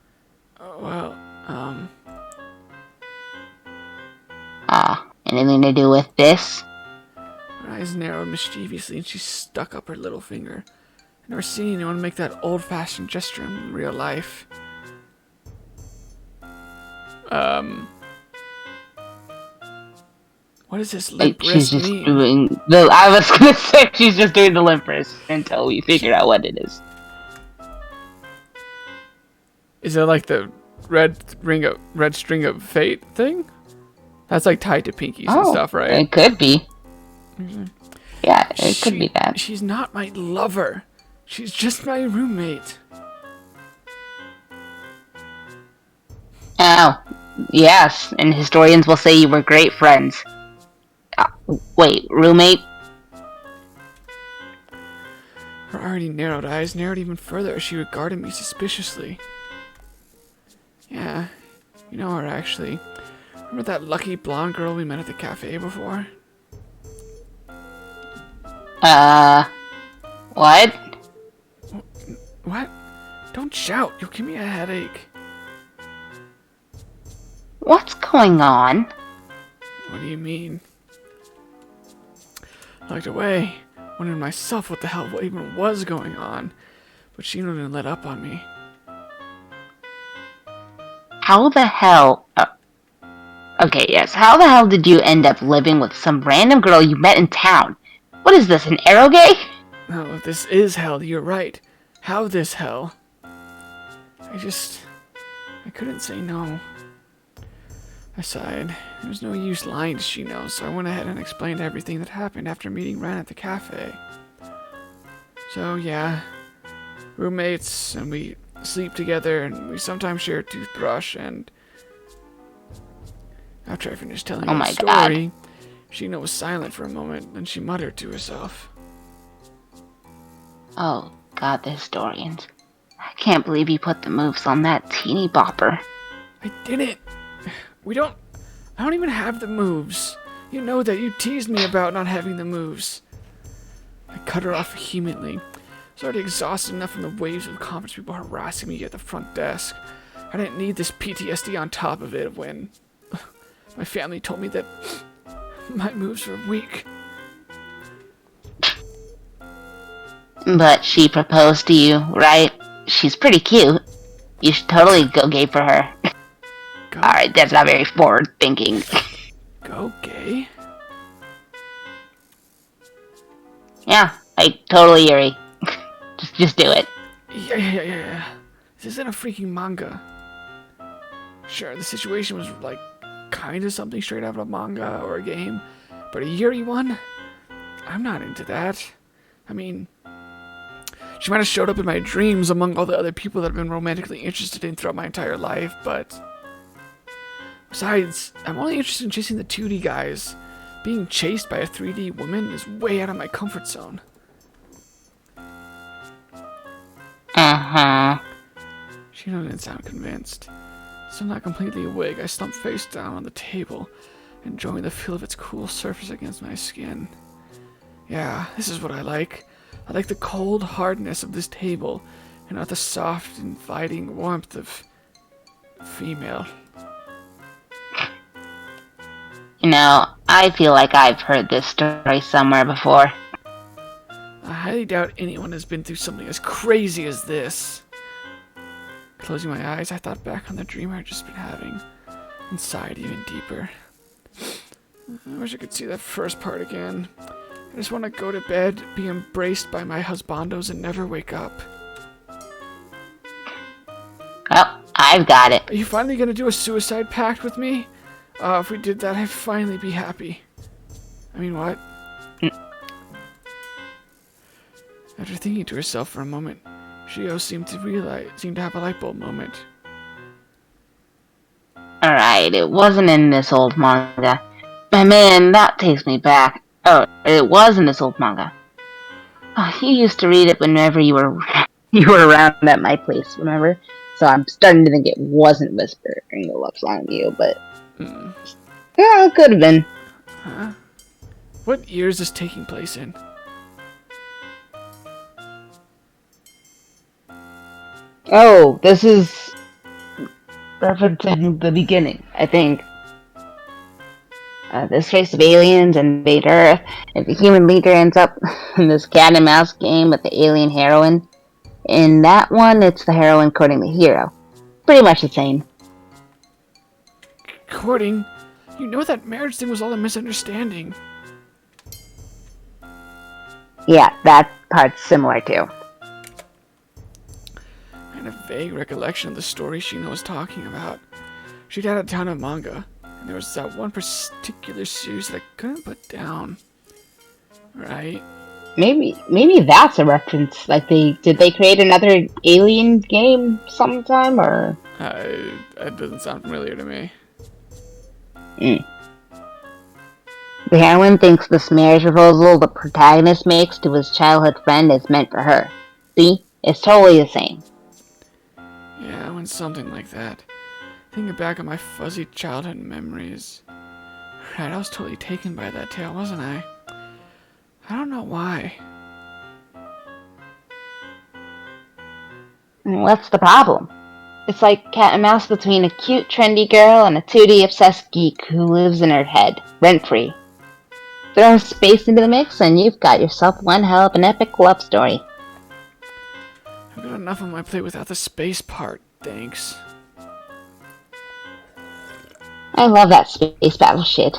Anything to do with this? Her eyes narrowed mischievously and she stuck up her little finger. I've never seen anyone make that old-fashioned gesture in real life. What does this limp wrist mean? I was gonna say she's just doing the limp wrist until we figure out what it is. Is it like the red string of fate thing? That's like tied to pinkies and stuff, right? It could be. Yeah, it could be that. She's not my lover. She's just my roommate. Oh, yes, and historians will say you were great friends. Wait, roommate? Her already narrowed eyes narrowed even further as she regarded me suspiciously. Yeah, you know her actually. Remember that lucky blonde girl we met at the cafe before? What? What? Don't shout, you'll give me a headache. What's going on? What do you mean? I looked away, wondering myself what the hell even was going on. But Shino didn't let up on me. How the hell... okay, yes. How the hell did you end up living with some random girl you met in town? What is this, an arrow gay? No, if this is hell, you're right. How this hell? I couldn't say no. I sighed. There was no use lying to Shino, so I went ahead and explained everything that happened after meeting Ren at the cafe. So, yeah, roommates, and we sleep together, and we sometimes share a toothbrush, and after I finished telling her the story, Shino was silent for a moment, then she muttered to herself. Oh, God, the historians. I can't believe you put the moves on that teeny bopper. I didn't. I don't even have the moves. You know that. You teased me about not having the moves. I cut her off vehemently. I was already exhausted enough from the waves of conference people harassing me at the front desk. I didn't need this PTSD on top of it when my family told me that my moves were weak. But she proposed to you, right? She's pretty cute. You should totally go gay for her. Alright, that's not very forward thinking. Go gay? Yeah, I totally agree. just do it. Yeah. This isn't a freaking manga. Sure, the situation was like kind of something straight out of a manga or a game, but a Yuri one? I'm not into that. I mean, she might have showed up in my dreams among all the other people that I've been romantically interested in throughout my entire life, but besides, I'm only interested in chasing the 2D guys. Being chased by a 3D woman is way out of my comfort zone. Uh-huh. Shino didn't sound convinced. Still not completely awake, I slumped face down on the table, enjoying the feel of its cool surface against my skin. Yeah, this is what I like. I like the cold hardness of this table, and not the soft, inviting warmth of female. You know, I feel like I've heard this story somewhere before. I highly doubt anyone has been through something as crazy as this. Closing my eyes, I thought back on the dream I'd just been having, and sighed even deeper. I wish I could see that first part again. I just want to go to bed, be embraced by my husbandos, and never wake up. Oh, I've got it. Are you finally going to do a suicide pact with me? If we did that, I'd finally be happy. I mean, what? After thinking to herself for a moment, Shio seemed to have a light bulb moment. Alright, it wasn't in this old manga. But man, that takes me back. Oh, it was in this old manga. Oh, you used to read it whenever you were around at my place, remember? So I'm starting to think it wasn't whispering the love song to you, but yeah, it could have been. Huh? What year is this taking place in? Oh, this is referencing the beginning, I think. This race of aliens invade Earth, and the human leader ends up in this cat and mouse game with the alien heroine. In that one, it's the heroine courting the hero. Pretty much the same. Courting? You know that marriage thing was all a misunderstanding. Yeah, that part's similar too. I had a vague recollection of the story Shino was talking about. She'd had a ton of manga, and there was that one particular series that I couldn't put down. Right? Maybe that's a reference. Like, did they create another alien game sometime, or? That doesn't sound familiar to me. The heroine thinks this marriage proposal the protagonist makes to his childhood friend is meant for her. See? It's totally the same. Yeah, I went something like that. Thinking back on my fuzzy childhood memories. Right, I was totally taken by that tale, wasn't I? I don't know why. What's the problem? It's like cat and mouse between a cute, trendy girl and a 2D obsessed geek who lives in her head, rent-free. Throw space into the mix, and you've got yourself one hell of an epic love story. I've got enough on my plate without the space part, thanks. I love that space battle shit.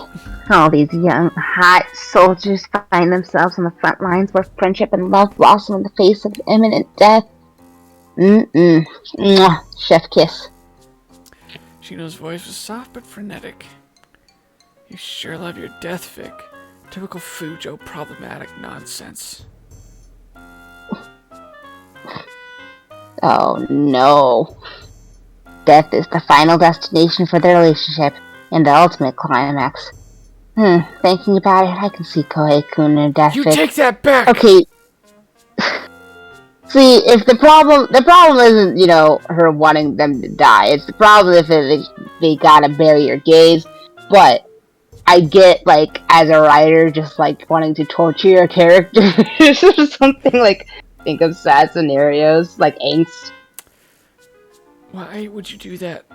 All these young, hot soldiers find themselves on the front lines where friendship and love blossom in the face of imminent death. Mwah. Chef kiss. Shino's voice was soft but frenetic. You sure love your death fic. Typical Fujo problematic nonsense. Oh no. Death is the final destination for their relationship and the ultimate climax. Thinking about it, I can see Kohei-kun in a death You fic. take that back! Okay. See, if the problem isn't, you know, her wanting them to die. It's the problem if they gotta bury your gays. But I get, like, as a writer, just, like, wanting to torture your characters or something, like, think of sad scenarios, like angst. Why would you do that?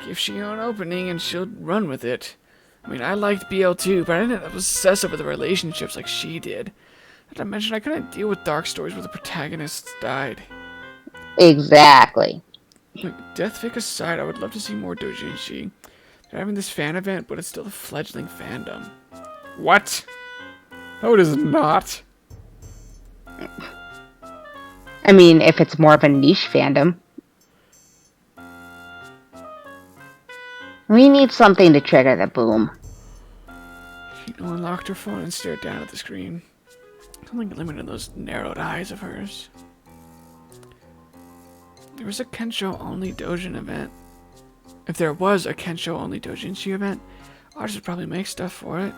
Give Shino an opening and she'll run with it. I mean, I liked BL too, but I didn't obsess over the relationships like she did. Not to mention, I couldn't deal with dark stories where the protagonists died. Exactly. Like, death fic aside, I would love to see more doujinshi. They're having this fan event, but it's still a fledgling fandom. What? No, it is not. I mean, if it's more of a niche fandom. We need something to trigger the boom. Shino unlocked her phone and stared down at the screen. Something illuminated those narrowed eyes of hers. There was a Kensho-only doujin event. If there was a Kensho-only doujinshi event, artists would probably make stuff for it.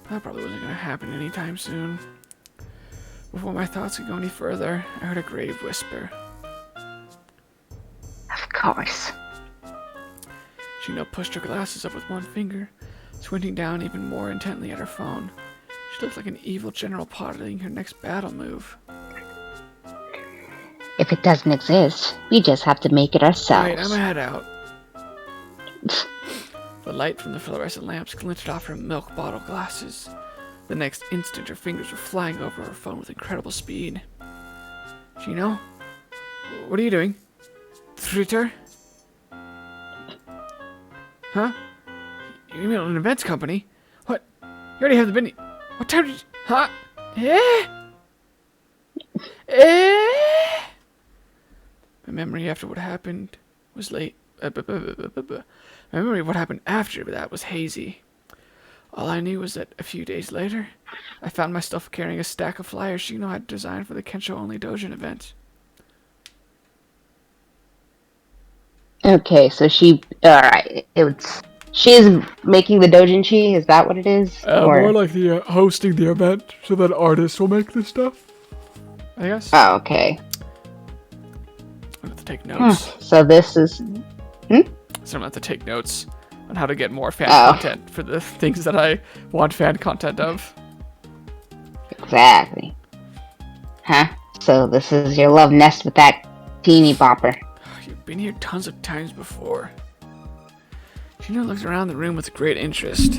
That probably wasn't going to happen anytime soon. Before my thoughts could go any further, I heard a grave whisper. Of course. Shino pushed her glasses up with one finger, squinting down even more intently at her phone. She looked like an evil general plotting her next battle move. If it doesn't exist, we just have to make it ourselves. Right, I'm gonna head out. The light from the fluorescent lamps glinted off her milk bottle glasses. The next instant, her fingers were flying over her phone with incredible speed. Shino? What are you doing? Twitter? Huh? You emailed an events company? What? You already have the bin. What time did you... Huh? My memory after what happened was late. My memory of what happened after that was hazy. All I knew was that a few days later, I found myself carrying a stack of flyers Shino had designed for the Kensho-only doujin event. Okay, so alright, she's making the doujinshi, is that what it is? More like the hosting the event, so that artists will make this stuff. I guess. Oh, okay. I have to take notes. So this is... So I'm gonna have to take notes on how to get more fan content for the things that I want fan content of. Exactly. Huh? So this is your love nest with that teeny bopper. You've been here tons of times before. Shino looked around the room with great interest.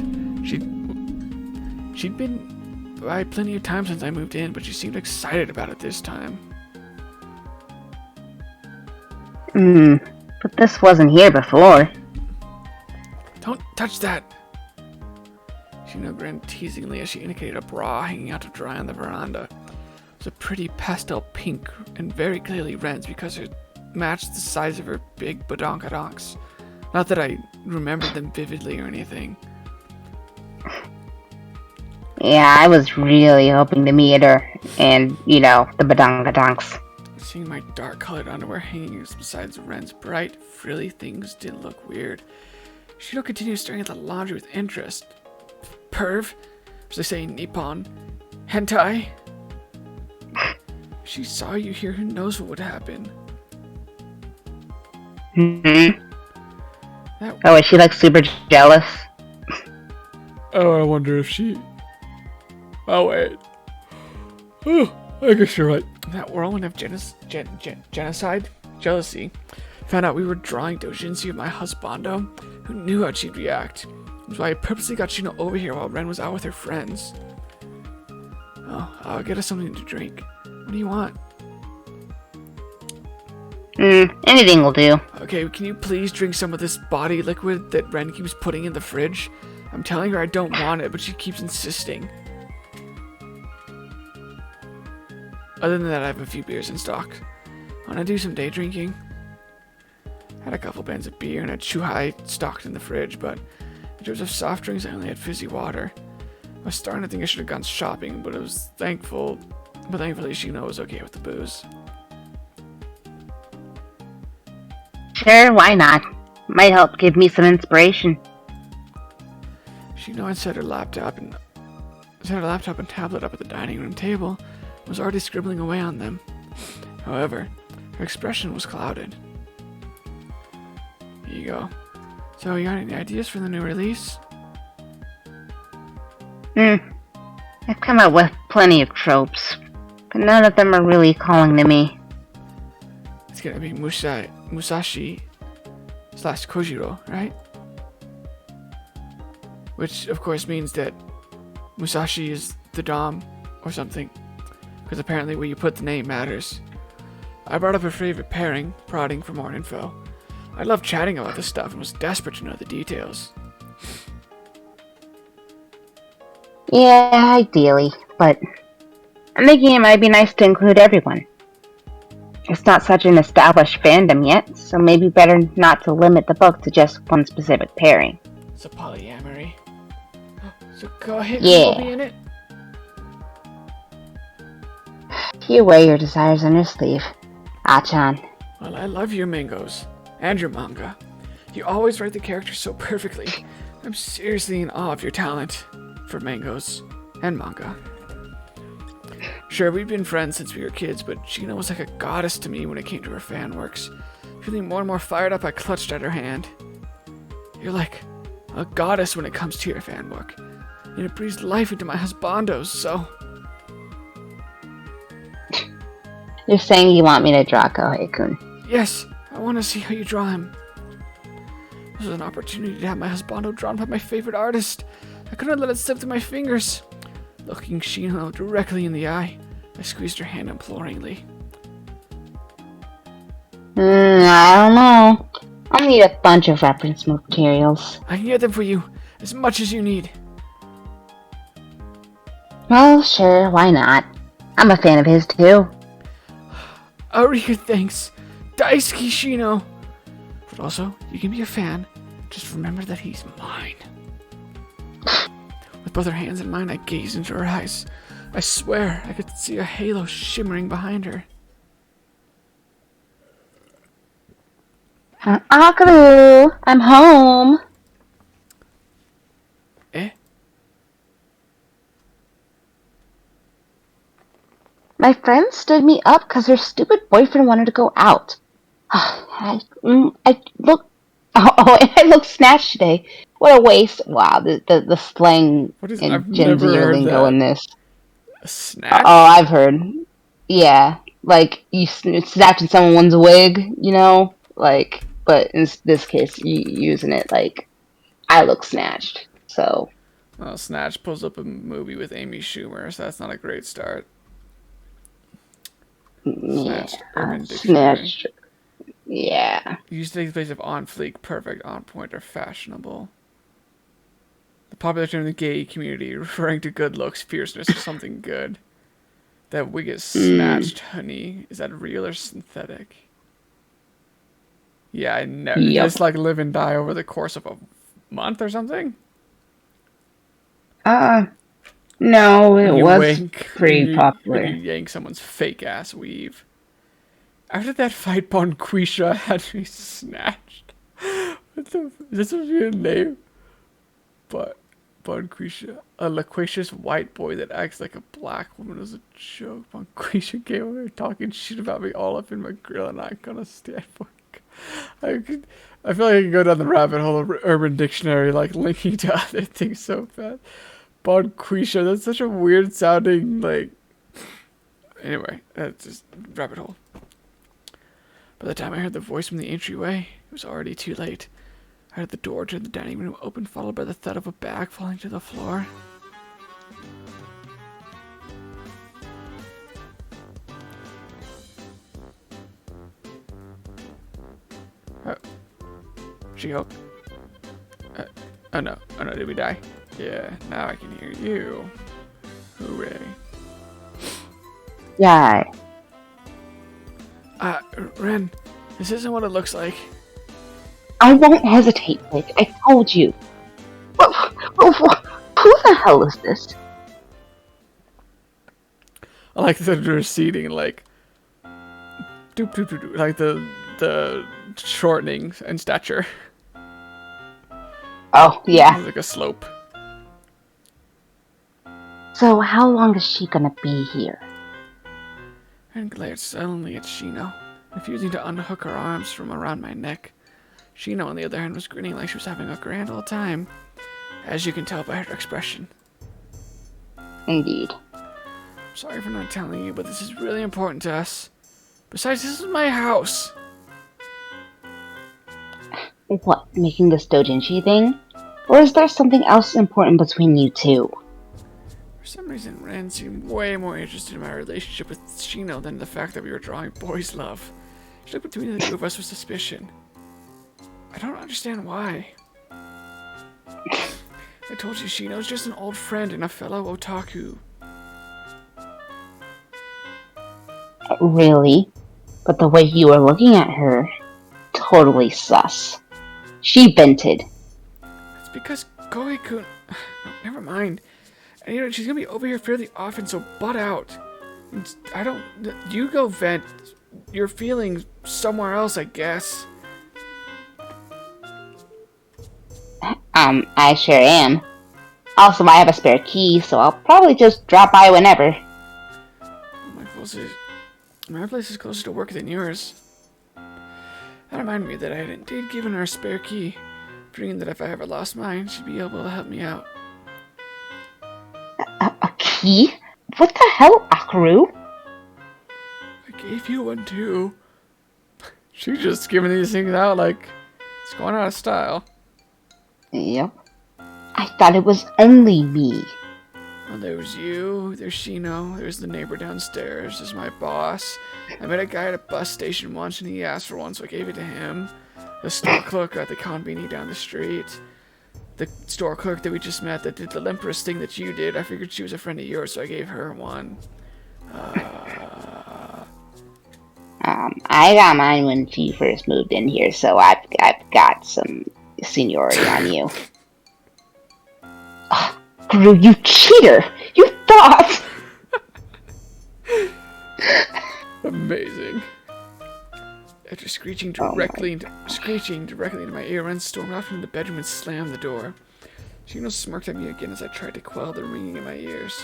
She'd been by plenty of times since I moved in, but she seemed excited about it this time. But this wasn't here before. Don't touch that! Shino grinned teasingly as she indicated a bra hanging out to dry on the veranda. It was a pretty pastel pink and very clearly Ren's because it matched the size of her big badonkadonks. Not that I remembered them vividly or anything. Yeah, I was really hoping to meet her and, you know, the badonkadonks. Seeing my dark-colored underwear hanging beside Ren's bright, frilly things didn't look weird. Shino continued staring at the laundry with interest. Perv, as they say in Nippon. Hentai. If she saw you here, who knows what would happen. Oh, is she like super jealous? Oh, I wonder if she... Oh, wait. Oh, I guess you're right. That whirlwind of genocide, jealousy, found out we were drawing doujinshi of my husbando, who knew how she'd react. That's why I purposely got Shino over here while Ren was out with her friends. Oh, I'll get us something to drink. What do you want? Anything will do. Okay, can you please drink some of this body liquid that Ren keeps putting in the fridge? I'm telling her I don't want it, but she keeps insisting. Other than that, I have a few beers in stock. Wanna do some day drinking? Had a couple bins of beer and a Chuhai stocked in the fridge, but in terms of soft drinks, I only had fizzy water. I was starting to think I should have gone shopping, but thankfully Shino was okay with the booze. Sure, why not? Might help give me some inspiration. Shino had set her laptop and tablet up at the dining room table and was already scribbling away on them. However, her expression was clouded. Here you go. So, you got any ideas for the new release? I've come up with plenty of tropes, but none of them are really calling to me. It's gonna be Musashi / Kojiro, right? Which, of course, means that Musashi is the Dom or something. Because apparently where you put the name matters. I brought up her favorite pairing, prodding for more info. I love chatting about this stuff and was desperate to know the details. Yeah, ideally, but I'm thinking it might be nice to include everyone. It's not such an established fandom yet, so maybe better not to limit the book to just one specific pairing. It's a polyamory. So go ahead, Yeah. be in it. You wear your desires on your sleeve, Achan. Well, I love your mangoes and your manga. You always write the characters so perfectly. I'm seriously in awe of your talent for mangoes and manga. Sure, we've been friends since we were kids, but Shino was like a goddess to me when it came to her fan works. Feeling more and more fired up, I clutched at her hand. You're like a goddess when it comes to your fan work. And it breathes life into my husbandos, so... You're saying you want me to draw Kohei-kun. Yes, I want to see how you draw him. This was an opportunity to have my husbando drawn by my favorite artist. I couldn't let it slip through my fingers. Looking Shino directly in the eye, I squeezed her hand imploringly. I don't know. I'll need a bunch of reference materials. I can get them for you, as much as you need. Well, sure, why not? I'm a fan of his too. Ariga, thanks. Daisuke Shino. But also, you can be a fan. Just remember that he's mine. With both her hands in mine, I gazed into her eyes. I swear I could see a halo shimmering behind her. Akaru, I'm home. Eh? My friend stood me up because her stupid boyfriend wanted to go out. I look snatched today. What a waste. Wow, the slang I've and Gen never Z heard lingo that. in this. A snatch? Oh, I've heard. Yeah, like you snatching someone's wig, you know? Like, but in this case, you using it like, I look snatched. So. Well, Snatch pulls up a movie with Amy Schumer, so that's not a great start. Snatch, Urban Dictionary. Snatched. Yeah. Used to take the place of on fleek, perfect, on point, or fashionable. The popular term in the gay community, referring to good looks, fierceness, or something good. That wig is snatched, honey. Is that real or synthetic? Yeah, I know. Yep. Just like live and die over the course of a month or something? No, it You was wink pretty when you popular. yank someone's fake ass weave. After that fight, Bonquisha had me snatched. What the? Is this a real name? But Bonquisha, a loquacious white boy that acts like a black woman, was a joke. Bonquisha came over talking shit about me all up in my grill, and I gonna stand for it. I feel like I can go down the rabbit hole of Urban Dictionary, like linking to other things so bad. Bonquisha, that's such a weird sounding, like... Anyway, that's just rabbit hole. By the time I heard the voice from the entryway, it was already too late. I I heard the door to the dining room open, followed by the thud of a bag falling to the floor. She-Hulk. Oh no, did we die? Yeah, now I can hear you. Hooray. Yeah. Ren, this isn't what it looks like. I won't hesitate, Blake. I told you. Who the hell is this? I like the receding, like, doop doop doop, doop, like the shortening in stature. Oh, yeah. Like a slope. So how long is she gonna be here? And glared sullenly at Shino, refusing to unhook her arms from around my neck. Shino, on the other hand, was grinning like she was having a grand old time, as you can tell by her expression. Indeed. Sorry for not telling you, but this is really important to us. Besides, this is my house. What, making this doujinshi thing? Or is there something else important between you two? For some reason, Ren seemed way more interested in my relationship with Shino than the fact that we were drawing boys' love. She looked between the two of us with suspicion. I don't understand why. I told you Shino's just an old friend and a fellow otaku. Really? But the way you were looking at her, totally sus. She vented. It's because Koei-kun... No, never mind. And you know, she's gonna be over here fairly often, so butt out. And I don't... You go vent your feelings somewhere else, I guess. I sure am. Also, I have a spare key, so I'll probably just drop by whenever. My place is closer to work than yours. That reminded me that I had indeed given her a spare key, dreaming that if I ever lost mine, she'd be able to help me out. A key? What the hell, Akaru? I gave you one too. She's just giving these things out like it's going out of style. Yep. I thought it was only me. Well, there was you, there's Shino, there's the neighbor downstairs, there's my boss. I met a guy at a bus station once and he asked for one, so I gave it to him. The store clerk at the konbini down the street. The store clerk that we just met that did the limperous thing that you did. I figured she was a friend of yours, so I gave her one. I got mine when she first moved in here, so I've got some seniority on you. Gru, you cheater! You thought! Amazing. After screeching directly into my ear, Ren stormed out from the bedroom and slammed the door. Shino smirked at me again as I tried to quell the ringing in my ears.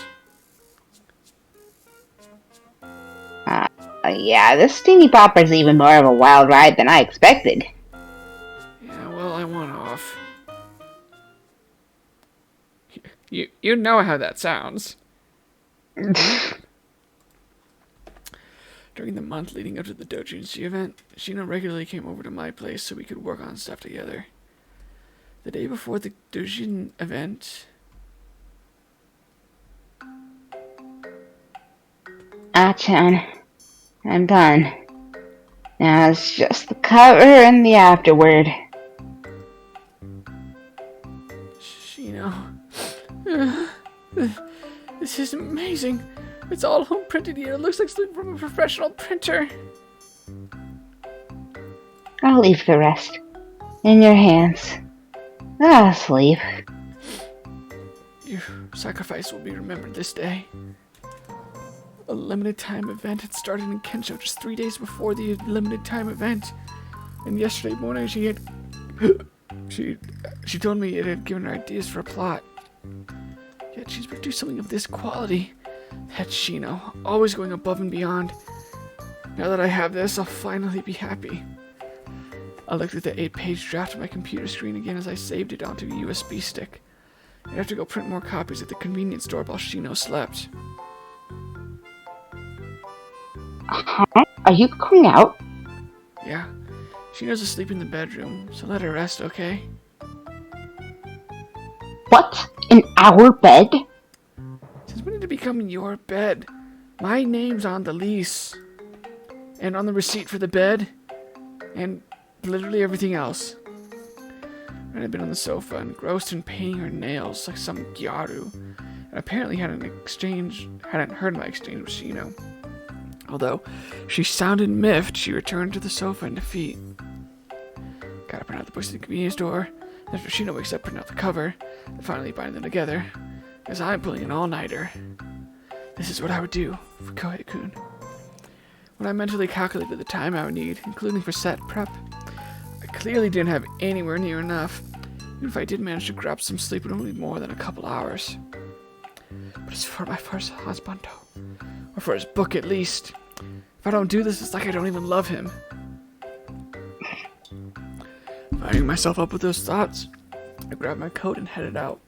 Yeah, this Steamy Popper's even more of a wild ride than I expected. Yeah, well, I want off. You know how that sounds. During the month leading up to the doujinshi event, Shino regularly came over to my place so we could work on stuff together. The day before the doujin event... Chan. I'm done. Now it's just the cover and the afterword. Shino... This is amazing. It's all home printed here. It looks like something from a professional printer. I'll leave the rest in your hands. Sleep. Your sacrifice will be remembered this day. A limited time event had started in Kensho just 3 days before the limited time event. And yesterday morning she had... she told me it had given her ideas for a plot. Yet she's produced something of this quality. That's Shino, always going above and beyond. Now that I have this, I'll finally be happy. I looked at the 8-page draft on my computer screen again as I saved it onto a USB stick. I'd have to go print more copies at the convenience store while Shino slept. Are you going out? Yeah, Shino's asleep in the bedroom, so let her rest, okay? What? In our bed? Since when did it become your bed? My name's on the lease. And on the receipt for the bed. And literally everything else. Ren had been on the sofa, engrossed in painting her nails like some gyaru. And apparently hadn't heard my exchange with Shino. Although she sounded miffed, she returned to the sofa in defeat. Gotta print out the books at the convenience store. After Shino wakes up, print out the cover, and finally bind them together. Because I'm pulling an all-nighter. This is what I would do for Kohei-kun. When I mentally calculated the time I would need, including for set prep, I clearly didn't have anywhere near enough. Even if I did manage to grab some sleep, it would only be more than a couple hours. But it's for my first husband, or for his book at least. If I don't do this, it's like I don't even love him. Finding myself up with those thoughts, I grabbed my coat and headed out.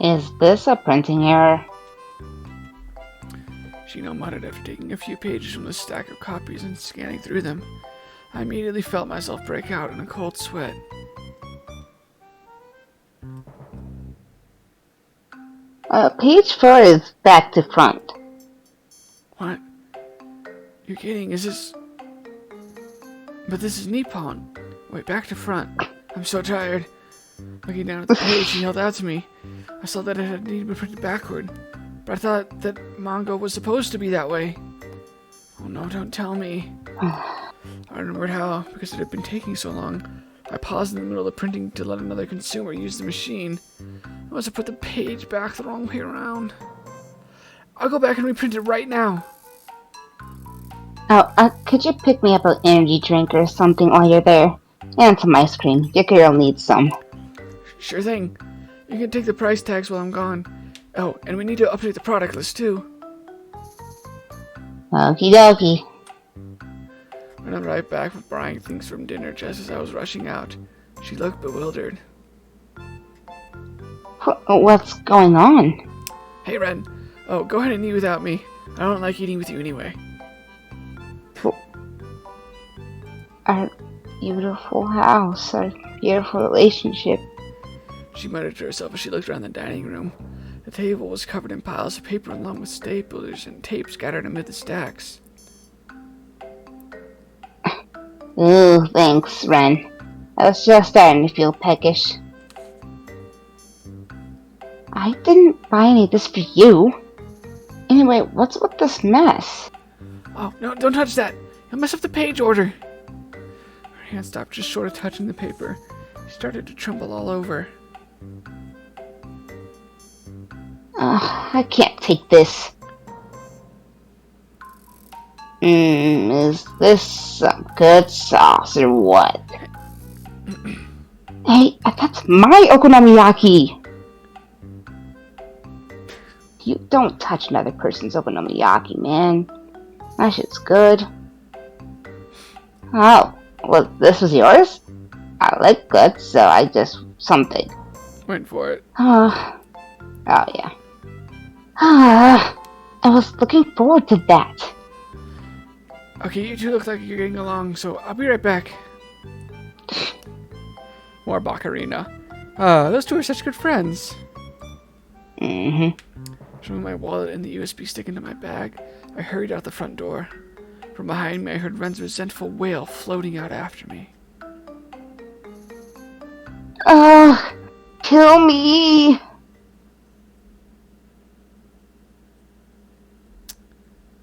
Is this a printing error? Shino muttered after taking a few pages from the stack of copies and scanning through them. I immediately felt myself break out in a cold sweat. Page 4 is back to front. What? You're kidding, is this... But this is Nippon. Wait, back to front. I'm so tired. Looking down at the page, he held out to me. I saw that it had needed to be printed backward. But I thought that manga was supposed to be that way. Oh no, don't tell me. I remembered how, because it had been taking so long, I paused in the middle of the printing to let another consumer use the machine. I must have put the page back the wrong way around. I'll go back and reprint it right now. Oh, could you pick me up an energy drink or something while you're there? And some ice cream. Your girl needs some. Sure thing. You can take the price tags while I'm gone. Oh, and we need to update the product list too. Okie dokie. And I'm right back with buying things from dinner just as I was rushing out. She looked bewildered. What's going on? Hey, Ren. Oh, go ahead and eat without me. I don't like eating with you anyway. Our beautiful house, our beautiful relationship. She muttered to herself as she looked around the dining room. The table was covered in piles of paper along with staplers and tape scattered amid the stacks. Ooh, thanks, Ren. I was just starting to feel peckish. I didn't buy any of this for you. Anyway, what's with this mess? Oh, no, don't touch that. You'll mess up the page order. Her hand stopped just short of touching the paper. She started to tremble all over. I can't take this. Is this some good sauce or what? Hey, that's my okonomiyaki! You don't touch another person's okonomiyaki, man. That shit's good. Oh, well, this was yours? I like good, so I just... something. Went for it. Oh, yeah. I was looking forward to that. Okay, you two look like you're getting along, so I'll be right back. More Baccarina. Those two are such good friends. Shoving my wallet and the USB stick into my bag, I hurried out the front door. From behind me, I heard Ren's resentful wail floating out after me. Kill me!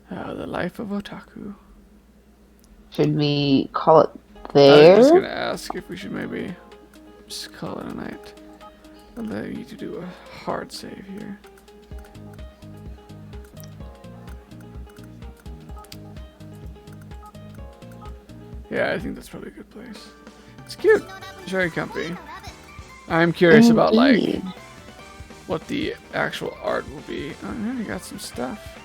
The life of otaku. Should we call it I there? was just gonna ask if we should maybe just call it a night. Allow you to do a hard save here. Yeah, I think that's probably a good place. It's cute. It's very comfy. I'm curious about, like, Indeed. what the actual art will be. Oh, yeah, we got some stuff.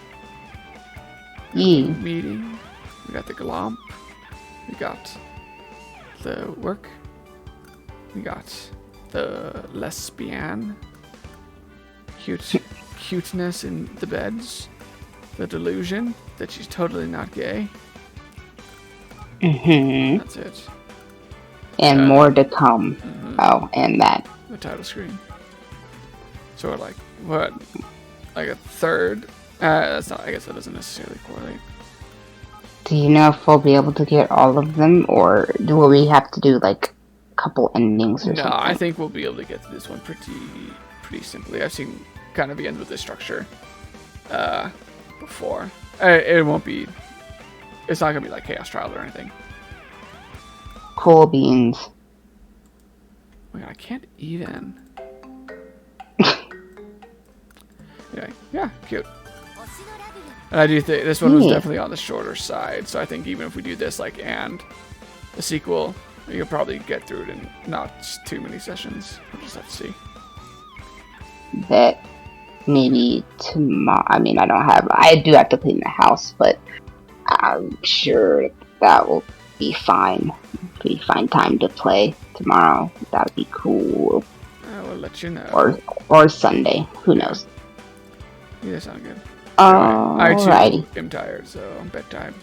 Yeah. Meeting. We got the glomp. We got the work. We got the lesbian. Cuteness in the beds. The delusion that she's totally not gay. That's it. And more to come. Oh, and that. The title screen. So like what? Like a third? That's not. I guess that doesn't necessarily correlate. Do you know if we'll be able to get all of them, or will we have to do like a couple endings or something? No, I think we'll be able to get to this one pretty simply. I've seen kind of ends with this structure before. It won't be. It's not gonna be like Chaos Trials or anything. Cool beans. Oh my god, I can't even. Anyway, yeah, cute. And I do think this one was definitely on the shorter side, so I think even if we do this like and the sequel, you'll probably get through it in not too many sessions. We'll just have to see. That maybe tomorrow. I mean, I do have to clean the house, but I'm sure that will be fine. Be fine time to play tomorrow. That would be cool. I will let you know. Or Sunday. Who knows? Yeah, sound good. Alrighty. I too am tired, so bedtime.